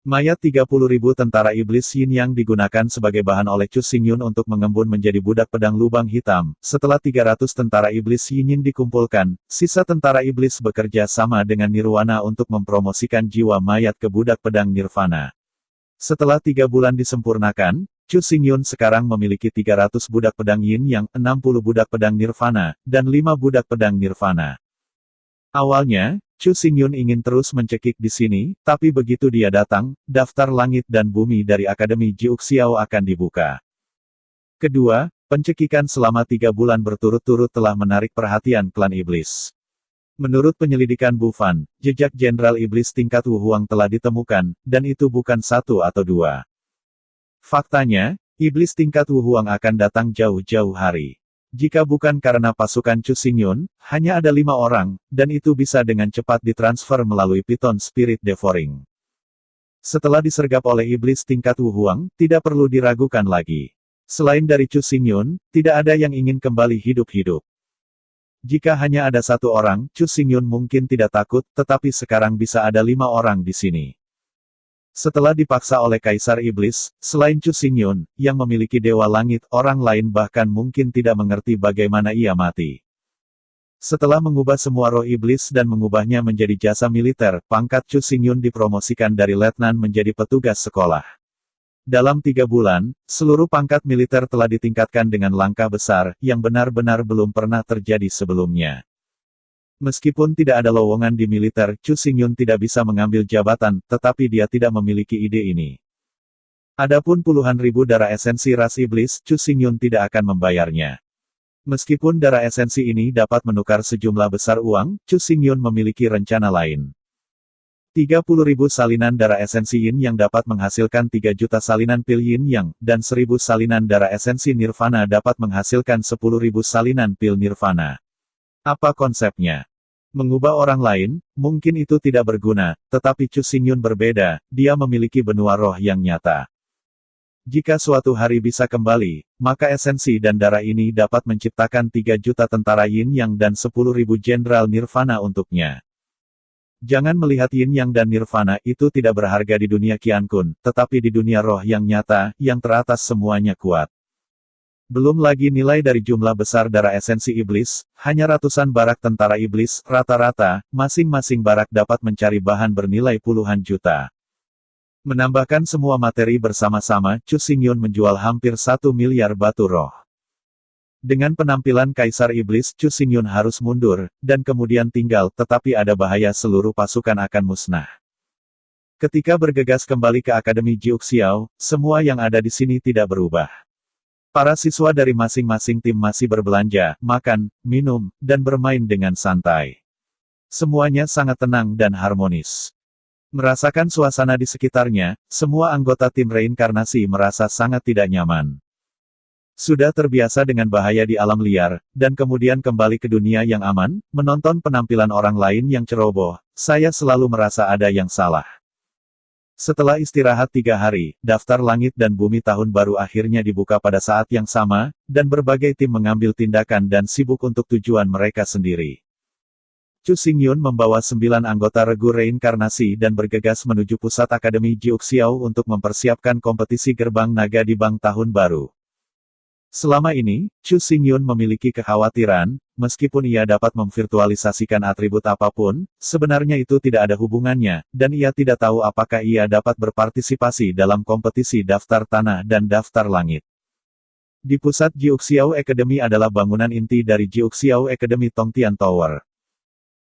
Mayat 30.000 tentara iblis Yin Yang digunakan sebagai bahan oleh Chu Xingyun untuk mengembun menjadi budak pedang lubang hitam. Setelah 300 tentara iblis Yin dikumpulkan, sisa tentara iblis bekerja sama dengan Nirwana untuk mempromosikan jiwa mayat ke budak pedang Nirvana. Setelah 3 bulan disempurnakan, Chu Xingyun sekarang memiliki 300 budak pedang Yin Yang, 60 budak pedang Nirvana, dan 5 budak pedang Nirvana. Awalnya, Chu Xingyun ingin terus mencekik di sini, tapi begitu dia datang, daftar langit dan bumi dari Akademi Jiuxiao akan dibuka. Kedua, pencekikan selama 3 bulan berturut-turut telah menarik perhatian klan iblis. Menurut penyelidikan Bu Fan, jejak Jenderal Iblis tingkat Wu Huang telah ditemukan, dan itu bukan 1 atau 2. Faktanya, iblis tingkat Wu Huang akan datang jauh-jauh hari. Jika bukan karena pasukan Chu Xingyun, hanya ada 5 orang, dan itu bisa dengan cepat ditransfer melalui Python Spirit Devouring. Setelah disergap oleh iblis tingkat Wu Huang, tidak perlu diragukan lagi. Selain dari Chu Xingyun, tidak ada yang ingin kembali hidup-hidup. Jika hanya ada 1 orang, Chu Xingyun mungkin tidak takut, tetapi sekarang bisa ada 5 orang di sini. Setelah dipaksa oleh Kaisar Iblis, selain Chu Xingyun, yang memiliki Dewa Langit, orang lain bahkan mungkin tidak mengerti bagaimana ia mati. Setelah mengubah semua roh iblis dan mengubahnya menjadi jasa militer, pangkat Chu Xingyun dipromosikan dari letnan menjadi petugas sekolah. Dalam 3 bulan, seluruh pangkat militer telah ditingkatkan dengan langkah besar, yang benar-benar belum pernah terjadi sebelumnya. Meskipun tidak ada lowongan di militer, Chu Xingyun tidak bisa mengambil jabatan, tetapi dia tidak memiliki ide ini. Adapun puluhan ribu darah esensi ras iblis, Chu Xingyun tidak akan membayarnya. Meskipun darah esensi ini dapat menukar sejumlah besar uang, Chu Xingyun memiliki rencana lain. 30.000 salinan darah esensi Yin yang dapat menghasilkan 3 juta salinan pil Yin Yang, dan 1.000 salinan darah esensi Nirvana dapat menghasilkan 10.000 salinan pil Nirvana. Apa konsepnya? Mengubah orang lain, mungkin itu tidak berguna, tetapi Chu Xingyun berbeda, dia memiliki benua roh yang nyata. Jika suatu hari bisa kembali, maka esensi dan darah ini dapat menciptakan 3 juta tentara Yin Yang dan 10.000 jenderal Nirvana untuknya. Jangan melihat Yin Yang dan Nirvana itu tidak berharga di dunia Qian Kun, tetapi di dunia roh yang nyata, yang teratas semuanya kuat. Belum lagi nilai dari jumlah besar darah esensi iblis, hanya ratusan barak tentara iblis, rata-rata, masing-masing barak dapat mencari bahan bernilai puluhan juta. Menambahkan semua materi bersama-sama, Chu Xingyun menjual hampir 1 miliar batu roh. Dengan penampilan Kaisar Iblis, Chu Xingyun harus mundur, dan kemudian tinggal, tetapi ada bahaya seluruh pasukan akan musnah. Ketika bergegas kembali ke Akademi Jiuxiao, semua yang ada di sini tidak berubah. Para siswa dari masing-masing tim masih berbelanja, makan, minum, dan bermain dengan santai. Semuanya sangat tenang dan harmonis. Merasakan suasana di sekitarnya, semua anggota tim reinkarnasi merasa sangat tidak nyaman. Sudah terbiasa dengan bahaya di alam liar, dan kemudian kembali ke dunia yang aman, menonton penampilan orang lain yang ceroboh, saya selalu merasa ada yang salah. Setelah istirahat 3 hari, daftar langit dan bumi tahun baru akhirnya dibuka pada saat yang sama, dan berbagai tim mengambil tindakan dan sibuk untuk tujuan mereka sendiri. Chu Xingyun membawa 9 anggota regu reinkarnasi dan bergegas menuju pusat Akademi Jiuxiao untuk mempersiapkan kompetisi gerbang naga di Bang Tahun Baru. Selama ini, Chu Xingyun memiliki kekhawatiran, meskipun ia dapat memvirtualisasikan atribut apapun, sebenarnya itu tidak ada hubungannya, dan ia tidak tahu apakah ia dapat berpartisipasi dalam kompetisi daftar tanah dan daftar langit. Di pusat Jiuxiao Academy adalah bangunan inti dari Jiuxiao Academy Tongtian Tower.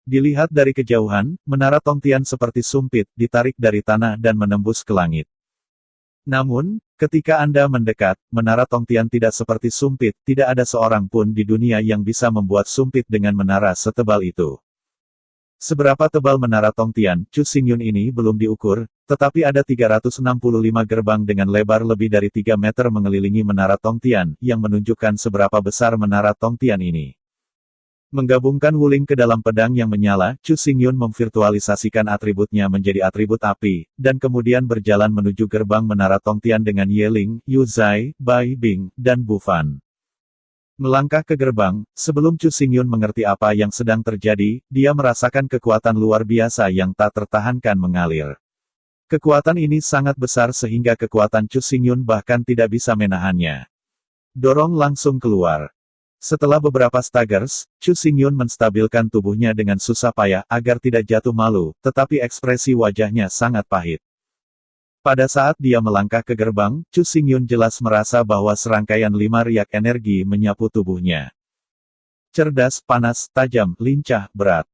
Dilihat dari kejauhan, menara Tongtian seperti sumpit, ditarik dari tanah dan menembus ke langit. Namun, ketika Anda mendekat, menara Tongtian tidak seperti sumpit, tidak ada seorang pun di dunia yang bisa membuat sumpit dengan menara setebal itu. Seberapa tebal menara Tongtian, Chu Xingyun ini belum diukur, tetapi ada 365 gerbang dengan lebar lebih dari 3 meter mengelilingi menara Tongtian, yang menunjukkan seberapa besar menara Tongtian ini. Menggabungkan wuling ke dalam pedang yang menyala, Chu Xingyun memvirtualisasikan atributnya menjadi atribut api, dan kemudian berjalan menuju gerbang menara Tongtian dengan Yeling, Yu Zai, Bai Bing, dan Bu Fan. Melangkah ke gerbang, sebelum Chu Xingyun mengerti apa yang sedang terjadi, dia merasakan kekuatan luar biasa yang tak tertahankan mengalir. Kekuatan ini sangat besar sehingga kekuatan Chu Xingyun bahkan tidak bisa menahannya. Dorong langsung keluar. Setelah beberapa staggers, Chu Xingyun menstabilkan tubuhnya dengan susah payah agar tidak jatuh malu, tetapi ekspresi wajahnya sangat pahit. Pada saat dia melangkah ke gerbang, Chu Xingyun jelas merasa bahwa serangkaian 5 riak energi menyapu tubuhnya. Cerdas, panas, tajam, lincah, berat.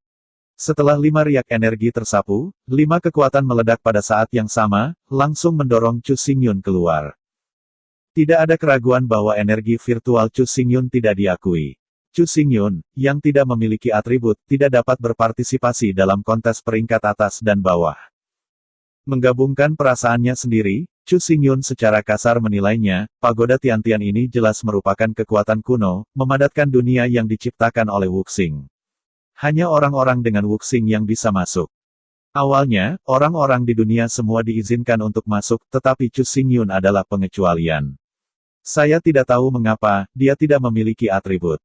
Setelah 5 riak energi tersapu, 5 kekuatan meledak pada saat yang sama, langsung mendorong Chu Xingyun keluar. Tidak ada keraguan bahwa energi virtual Chu Xingyun tidak diakui. Chu Xingyun, yang tidak memiliki atribut, tidak dapat berpartisipasi dalam kontes peringkat atas dan bawah. Menggabungkan perasaannya sendiri, Chu Xingyun secara kasar menilainya, pagoda Tiantian ini jelas merupakan kekuatan kuno, memadatkan dunia yang diciptakan oleh Wuxing. Hanya orang-orang dengan Wuxing yang bisa masuk. Awalnya, orang-orang di dunia semua diizinkan untuk masuk, tetapi Chu Xingyun adalah pengecualian. Saya tidak tahu mengapa, dia tidak memiliki atribut.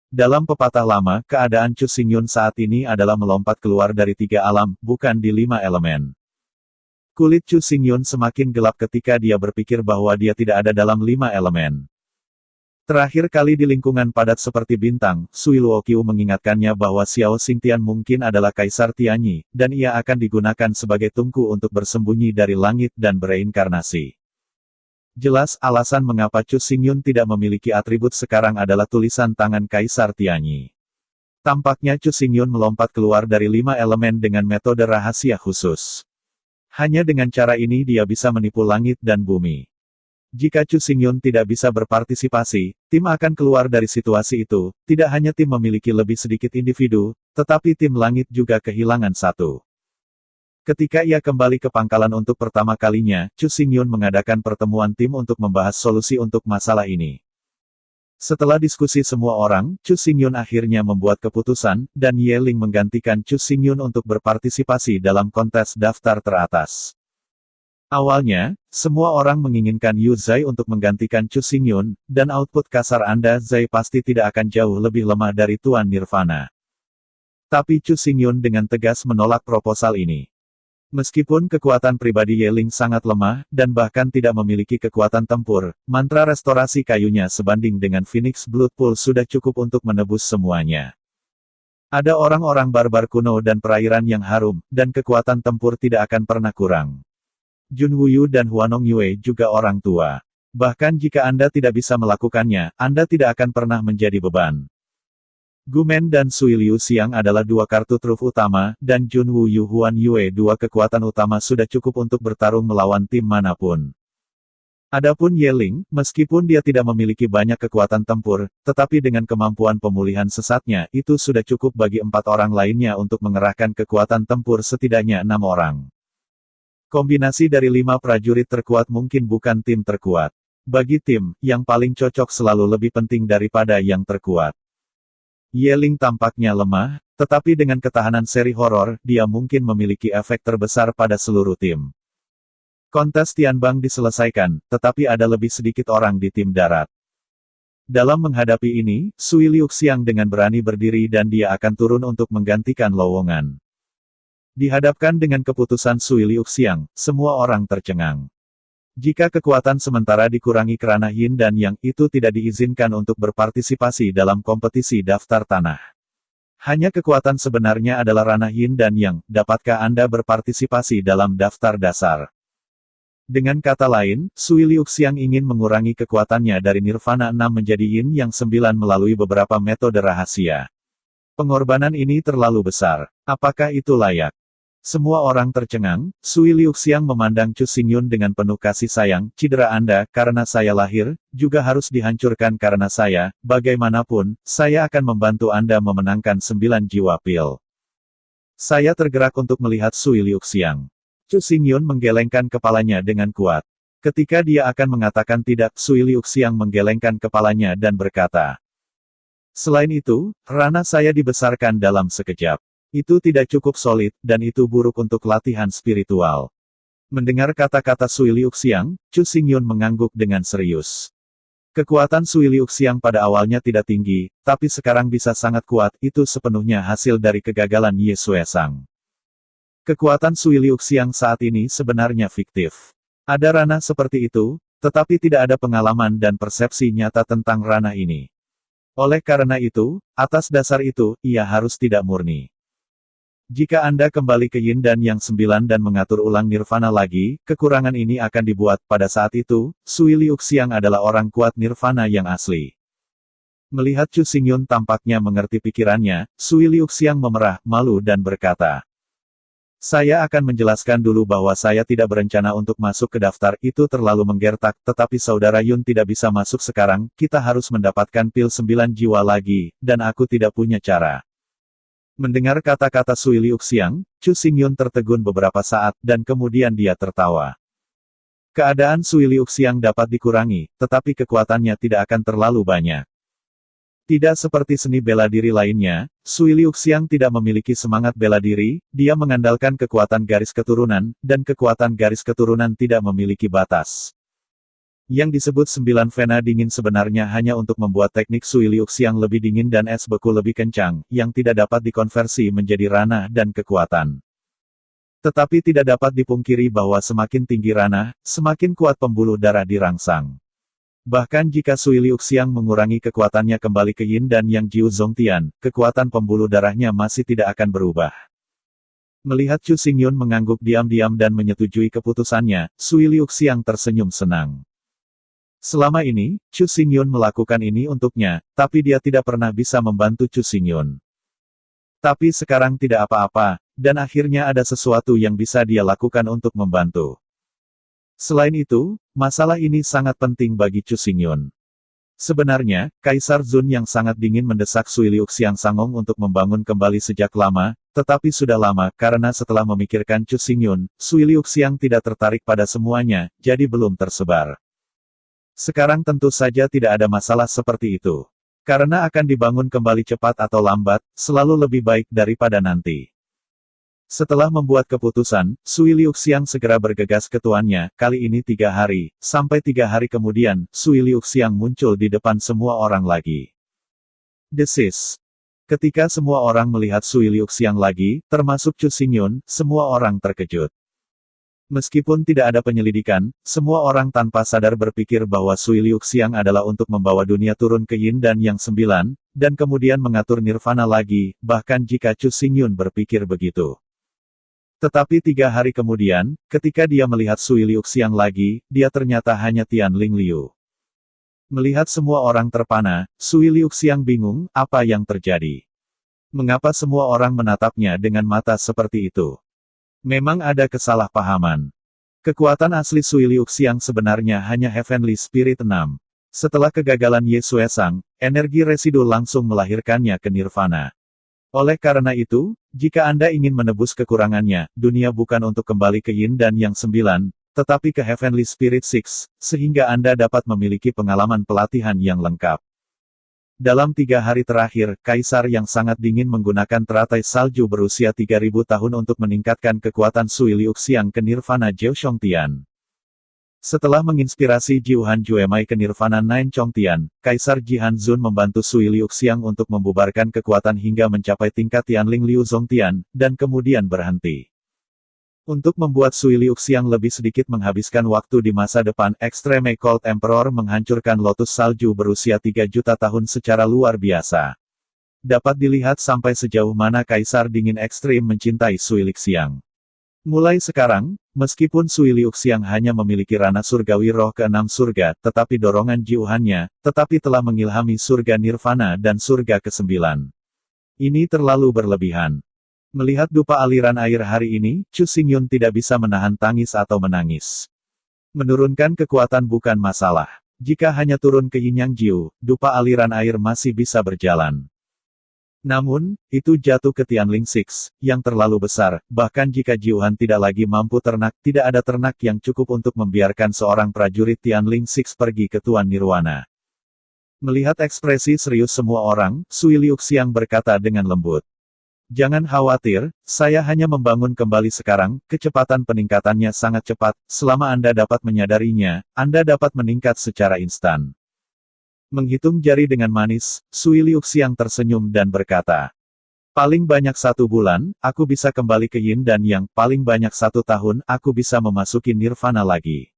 Dalam pepatah lama, keadaan Chu Xingyun saat ini adalah melompat keluar dari 3 alam, bukan di 5 elemen. Kulit Chu Xingyun semakin gelap ketika dia berpikir bahwa dia tidak ada dalam 5 elemen. Terakhir kali di lingkungan padat seperti bintang, Sui Luoqiu mengingatkannya bahwa Xiao Xingtian mungkin adalah Kaisar Tianyi, dan ia akan digunakan sebagai tungku untuk bersembunyi dari langit dan bereinkarnasi. Jelas alasan mengapa Chu Xingyun tidak memiliki atribut sekarang adalah tulisan tangan Kaisar Tianyi. Tampaknya Chu Xingyun melompat keluar dari 5 elemen dengan metode rahasia khusus. Hanya dengan cara ini dia bisa menipu langit dan bumi. Jika Chu Xingyun tidak bisa berpartisipasi, tim akan keluar dari situasi itu. Tidak hanya tim memiliki lebih sedikit individu, tetapi tim langit juga kehilangan satu. Ketika ia kembali ke pangkalan untuk pertama kalinya, Chu Xingyun mengadakan pertemuan tim untuk membahas solusi untuk masalah ini. Setelah diskusi semua orang, Chu Xingyun akhirnya membuat keputusan, dan Yeling menggantikan Chu Xingyun untuk berpartisipasi dalam kontes daftar teratas. Awalnya, semua orang menginginkan Yu Zai untuk menggantikan Chu Xingyun, dan output kasar Anda Zai pasti tidak akan jauh lebih lemah dari Tuan Nirvana. Tapi Chu Xingyun dengan tegas menolak proposal ini. Meskipun kekuatan pribadi Yeling sangat lemah, dan bahkan tidak memiliki kekuatan tempur, mantra restorasi kayunya sebanding dengan Phoenix Blood Pool sudah cukup untuk menebus semuanya. Ada orang-orang barbar kuno dan perairan yang harum, dan kekuatan tempur tidak akan pernah kurang. Jun Wuyu dan Huanong Yue juga orang tua. Bahkan jika Anda tidak bisa melakukannya, Anda tidak akan pernah menjadi beban. Gu Men dan Sui Liu Xiang adalah dua kartu truf utama, dan Jun Wuyu Huan Yue dua kekuatan utama sudah cukup untuk bertarung melawan tim manapun. Adapun Yeling, meskipun dia tidak memiliki banyak kekuatan tempur, tetapi dengan kemampuan pemulihan sesatnya, itu sudah cukup bagi 4 orang lainnya untuk mengerahkan kekuatan tempur setidaknya 6 orang. Kombinasi dari 5 prajurit terkuat mungkin bukan tim terkuat. Bagi tim, yang paling cocok selalu lebih penting daripada yang terkuat. Yeling tampaknya lemah, tetapi dengan ketahanan seri horor, dia mungkin memiliki efek terbesar pada seluruh tim. Kontes Tianbang diselesaikan, tetapi ada lebih sedikit orang di tim darat. Dalam menghadapi ini, Sui Liu Xiang dengan berani berdiri dan dia akan turun untuk menggantikan lowongan. Dihadapkan dengan keputusan Sui Liu Xiang, semua orang tercengang. Jika kekuatan sementara dikurangi kerana yin dan yang, itu tidak diizinkan untuk berpartisipasi dalam kompetisi daftar tanah. Hanya kekuatan sebenarnya adalah ranah yin dan yang, dapatkah Anda berpartisipasi dalam daftar dasar? Dengan kata lain, Sui Liu Xiang ingin mengurangi kekuatannya dari Nirvana 6 menjadi yin yang 9 melalui beberapa metode rahasia. Pengorbanan ini terlalu besar. Apakah itu layak? Semua orang tercengang. Sui Liu Xiang memandang Chu Xingyun dengan penuh kasih sayang. Cedera Anda, karena saya lahir, juga harus dihancurkan karena saya. Bagaimanapun, saya akan membantu Anda memenangkan 9 jiwa pil. Saya tergerak untuk melihat Sui Liu Xiang. Chu Xingyun menggelengkan kepalanya dengan kuat. Ketika dia akan mengatakan tidak, Sui Liu Xiang menggelengkan kepalanya dan berkata, "Selain itu, ranah saya dibesarkan dalam sekejap. Itu tidak cukup solid, dan itu buruk untuk latihan spiritual." Mendengar kata-kata Sui Liu Xiang, Chu Xingyun mengangguk dengan serius. Kekuatan Sui Liu Xiang pada awalnya tidak tinggi, tapi sekarang bisa sangat kuat, itu sepenuhnya hasil dari kegagalan Ye Xuesang. Kekuatan Sui Liu Xiang saat ini sebenarnya fiktif. Ada ranah seperti itu, tetapi tidak ada pengalaman dan persepsi nyata tentang ranah ini. Oleh karena itu, atas dasar itu, ia harus tidak murni. Jika Anda kembali ke Yin dan Yang 9 dan mengatur ulang Nirvana lagi, kekurangan ini akan dibuat. Pada saat itu, Sui Liu Xiang adalah orang kuat Nirvana yang asli. Melihat Chu Xingyun tampaknya mengerti pikirannya, Sui Liu Xiang memerah, malu dan berkata, "Saya akan menjelaskan dulu bahwa saya tidak berencana untuk masuk ke daftar, itu terlalu menggertak, tetapi Saudara Yun tidak bisa masuk sekarang, kita harus mendapatkan pil 9 jiwa lagi, dan aku tidak punya cara." Mendengar kata-kata Sui Liu Xiang, Chu Xingyun tertegun beberapa saat, dan kemudian dia tertawa. Keadaan Sui Liu Xiang dapat dikurangi, tetapi kekuatannya tidak akan terlalu banyak. Tidak seperti seni bela diri lainnya, Sui Liu Xiang tidak memiliki semangat bela diri, dia mengandalkan kekuatan garis keturunan, dan kekuatan garis keturunan tidak memiliki batas. Yang disebut 9 vena dingin sebenarnya hanya untuk membuat teknik Sui Liu Xiang lebih dingin dan es beku lebih kencang, yang tidak dapat dikonversi menjadi ranah dan kekuatan. Tetapi tidak dapat dipungkiri bahwa semakin tinggi ranah, semakin kuat pembuluh darah dirangsang. Bahkan jika Sui Liu Xiang mengurangi kekuatannya kembali ke Yin dan Yang Jiu Zongtian, kekuatan pembuluh darahnya masih tidak akan berubah. Melihat Chu Xingyun mengangguk diam-diam dan menyetujui keputusannya, Sui Liu Xiang tersenyum senang. Selama ini, Chu Xingyun melakukan ini untuknya, tapi dia tidak pernah bisa membantu Chu Xingyun. Tapi sekarang tidak apa-apa, dan akhirnya ada sesuatu yang bisa dia lakukan untuk membantu. Selain itu, masalah ini sangat penting bagi Chu Xingyun. Sebenarnya, Kaisar Zun yang sangat dingin mendesak Sui Liu Xiang Sangong untuk membangun kembali sejak lama, tetapi sudah lama, karena setelah memikirkan Chu Xingyun, Sui Liu Xiang tidak tertarik pada semuanya, jadi belum tersebar. Sekarang tentu saja tidak ada masalah seperti itu. Karena akan dibangun kembali cepat atau lambat, selalu lebih baik daripada nanti. Setelah membuat keputusan, Sui Liuxiang segera bergegas ke tuannya, kali ini 3 hari, sampai 3 hari kemudian, Sui Liuxiang muncul di depan semua orang lagi. Desis. Ketika semua orang melihat Sui Liuxiang lagi, termasuk Chu Xingyun, semua orang terkejut. Meskipun tidak ada penyelidikan, semua orang tanpa sadar berpikir bahwa Sui Liuxiang adalah untuk membawa dunia turun ke Yin dan Yang 9, dan kemudian mengatur nirvana lagi, bahkan jika Chu Xingyun berpikir begitu. Tetapi 3 hari kemudian, ketika dia melihat Sui Liuxiang lagi, dia ternyata hanya Tianling Liu. Melihat semua orang terpana, Sui Liuxiang bingung, apa yang terjadi? Mengapa semua orang menatapnya dengan mata seperti itu? Memang ada kesalahpahaman. Kekuatan asli Sui Liuxiang sebenarnya hanya Heavenly Spirit 6. Setelah kegagalan Ye Xuesang, energi residu langsung melahirkannya ke nirvana. Oleh karena itu, jika Anda ingin menebus kekurangannya, dunia bukan untuk kembali ke Yin dan Yang 9, tetapi ke Heavenly Spirit 6, sehingga Anda dapat memiliki pengalaman pelatihan yang lengkap. Dalam 3 hari terakhir, Kaisar yang sangat dingin menggunakan teratai salju berusia 3000 tahun untuk meningkatkan kekuatan Sui Liuxiang ke nirvana Jiao Shongtian. Setelah menginspirasi Jiuhan Juemai ke nirvana Nine Chongtian, Kaisar Jihan Zun membantu Sui Liuxiang untuk membubarkan kekuatan hingga mencapai tingkat Tianling Liu Zongtian, dan kemudian berhenti. Untuk membuat Sui Liuxiang lebih sedikit menghabiskan waktu di masa depan, Extreme Cold Emperor menghancurkan lotus salju berusia 3 juta tahun secara luar biasa. Dapat dilihat sampai sejauh mana Kaisar Dingin Ekstrim mencintai Sui Liuxiang. Mulai sekarang, meskipun Sui Liuxiang hanya memiliki rana surgawi roh ke-6 surga, tetapi dorongan jiuhannya, tetapi telah mengilhami surga nirvana dan surga ke-9. Ini terlalu berlebihan. Melihat dupa aliran air hari ini, Chu Xingyun tidak bisa menahan tangis atau menangis. Menurunkan kekuatan bukan masalah. Jika hanya turun ke Yin Yang Jiu, dupa aliran air masih bisa berjalan. Namun, itu jatuh ke Tianling Six, yang terlalu besar, bahkan jika Jiuhan tidak lagi mampu ternak, tidak ada ternak yang cukup untuk membiarkan seorang prajurit Tianling Six pergi ke Tuan Nirwana. Melihat ekspresi serius semua orang, Sui Liuxiang berkata dengan lembut. Jangan khawatir, saya hanya membangun kembali sekarang, kecepatan peningkatannya sangat cepat, selama Anda dapat menyadarinya, Anda dapat meningkat secara instan. Menghitung jari dengan manis, Sui Liuxiang tersenyum dan berkata, paling banyak 1 bulan, aku bisa kembali ke Yin dan Yang, paling banyak 1 tahun, aku bisa memasuki nirvana lagi.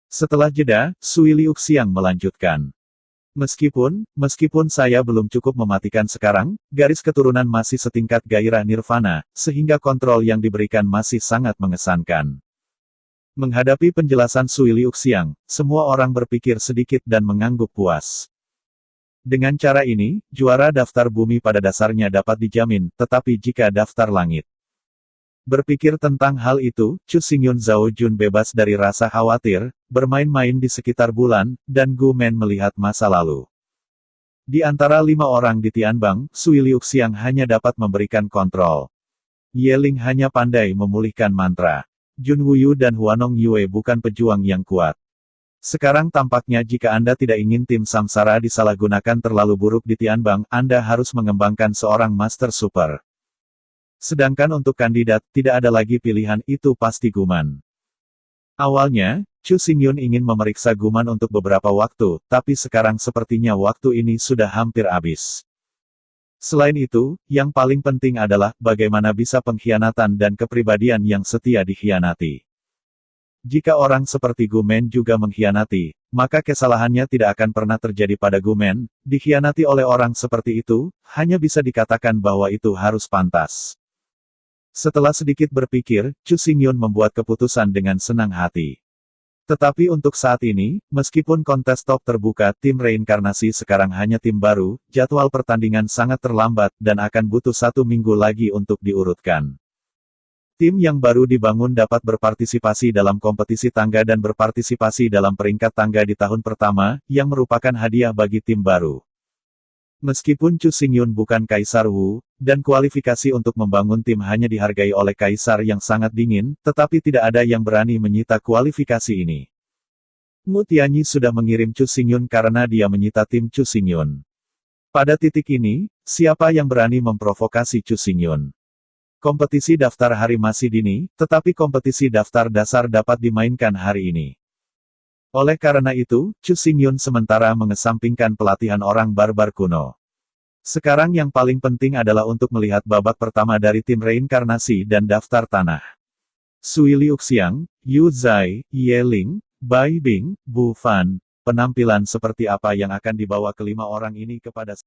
Setelah jeda, Sui Liuxiang melanjutkan. Meskipun saya belum cukup mematikan sekarang, garis keturunan masih setingkat gairah nirvana, sehingga kontrol yang diberikan masih sangat mengesankan. Menghadapi penjelasan Sui Liuxiang, semua orang berpikir sedikit dan mengangguk puas. Dengan cara ini, juara daftar bumi pada dasarnya dapat dijamin, tetapi jika daftar langit. Berpikir tentang hal itu, Chu Xingyun Zhao Jun bebas dari rasa khawatir, bermain-main di sekitar bulan, dan Gu Men melihat masa lalu. Di antara 5 orang di Tianbang, Sui Liuxiang hanya dapat memberikan kontrol. Ye Ling hanya pandai memulihkan mantra. Jun Wuyu dan Huanong Yue bukan pejuang yang kuat. Sekarang tampaknya jika Anda tidak ingin tim Samsara disalahgunakan terlalu buruk di Tianbang, Anda harus mengembangkan seorang Master Super. Sedangkan untuk kandidat, tidak ada lagi pilihan, itu pasti Guman. Awalnya, Chu Xingyun ingin memeriksa Guman untuk beberapa waktu, tapi sekarang sepertinya waktu ini sudah hampir habis. Selain itu, yang paling penting adalah, bagaimana bisa pengkhianatan dan kepribadian yang setia dikhianati. Jika orang seperti Gu Men juga mengkhianati, maka kesalahannya tidak akan pernah terjadi pada Gu Men, dikhianati oleh orang seperti itu, hanya bisa dikatakan bahwa itu harus pantas. Setelah sedikit berpikir, Chu Xingyun membuat keputusan dengan senang hati. Tetapi untuk saat ini, meskipun kontes top terbuka, tim reinkarnasi sekarang hanya tim baru, jadwal pertandingan sangat terlambat, dan akan butuh 1 minggu lagi untuk diurutkan. Tim yang baru dibangun dapat berpartisipasi dalam kompetisi tangga dan berpartisipasi dalam peringkat tangga di tahun pertama, yang merupakan hadiah bagi tim baru. Meskipun Chu Xingyun bukan Kaisar Wu, dan kualifikasi untuk membangun tim hanya dihargai oleh Kaisar yang sangat dingin, tetapi tidak ada yang berani menyita kualifikasi ini. Mu Tianyi sudah mengirim Chu Xingyun karena dia menyita tim Chu Xingyun. Pada titik ini, siapa yang berani memprovokasi Chu Xingyun? Kompetisi daftar hari masih dini, tetapi kompetisi daftar dasar dapat dimainkan hari ini. Oleh karena itu, Chu Xingyun sementara mengesampingkan pelatihan orang barbar kuno. Sekarang yang paling penting adalah untuk melihat babak pertama dari tim reinkarnasi dan daftar tanah. Sui Liuxiang, Yu Zai, Ye Ling, Bai Bing, Bu Fan, penampilan seperti apa yang akan dibawa kelima orang ini kepada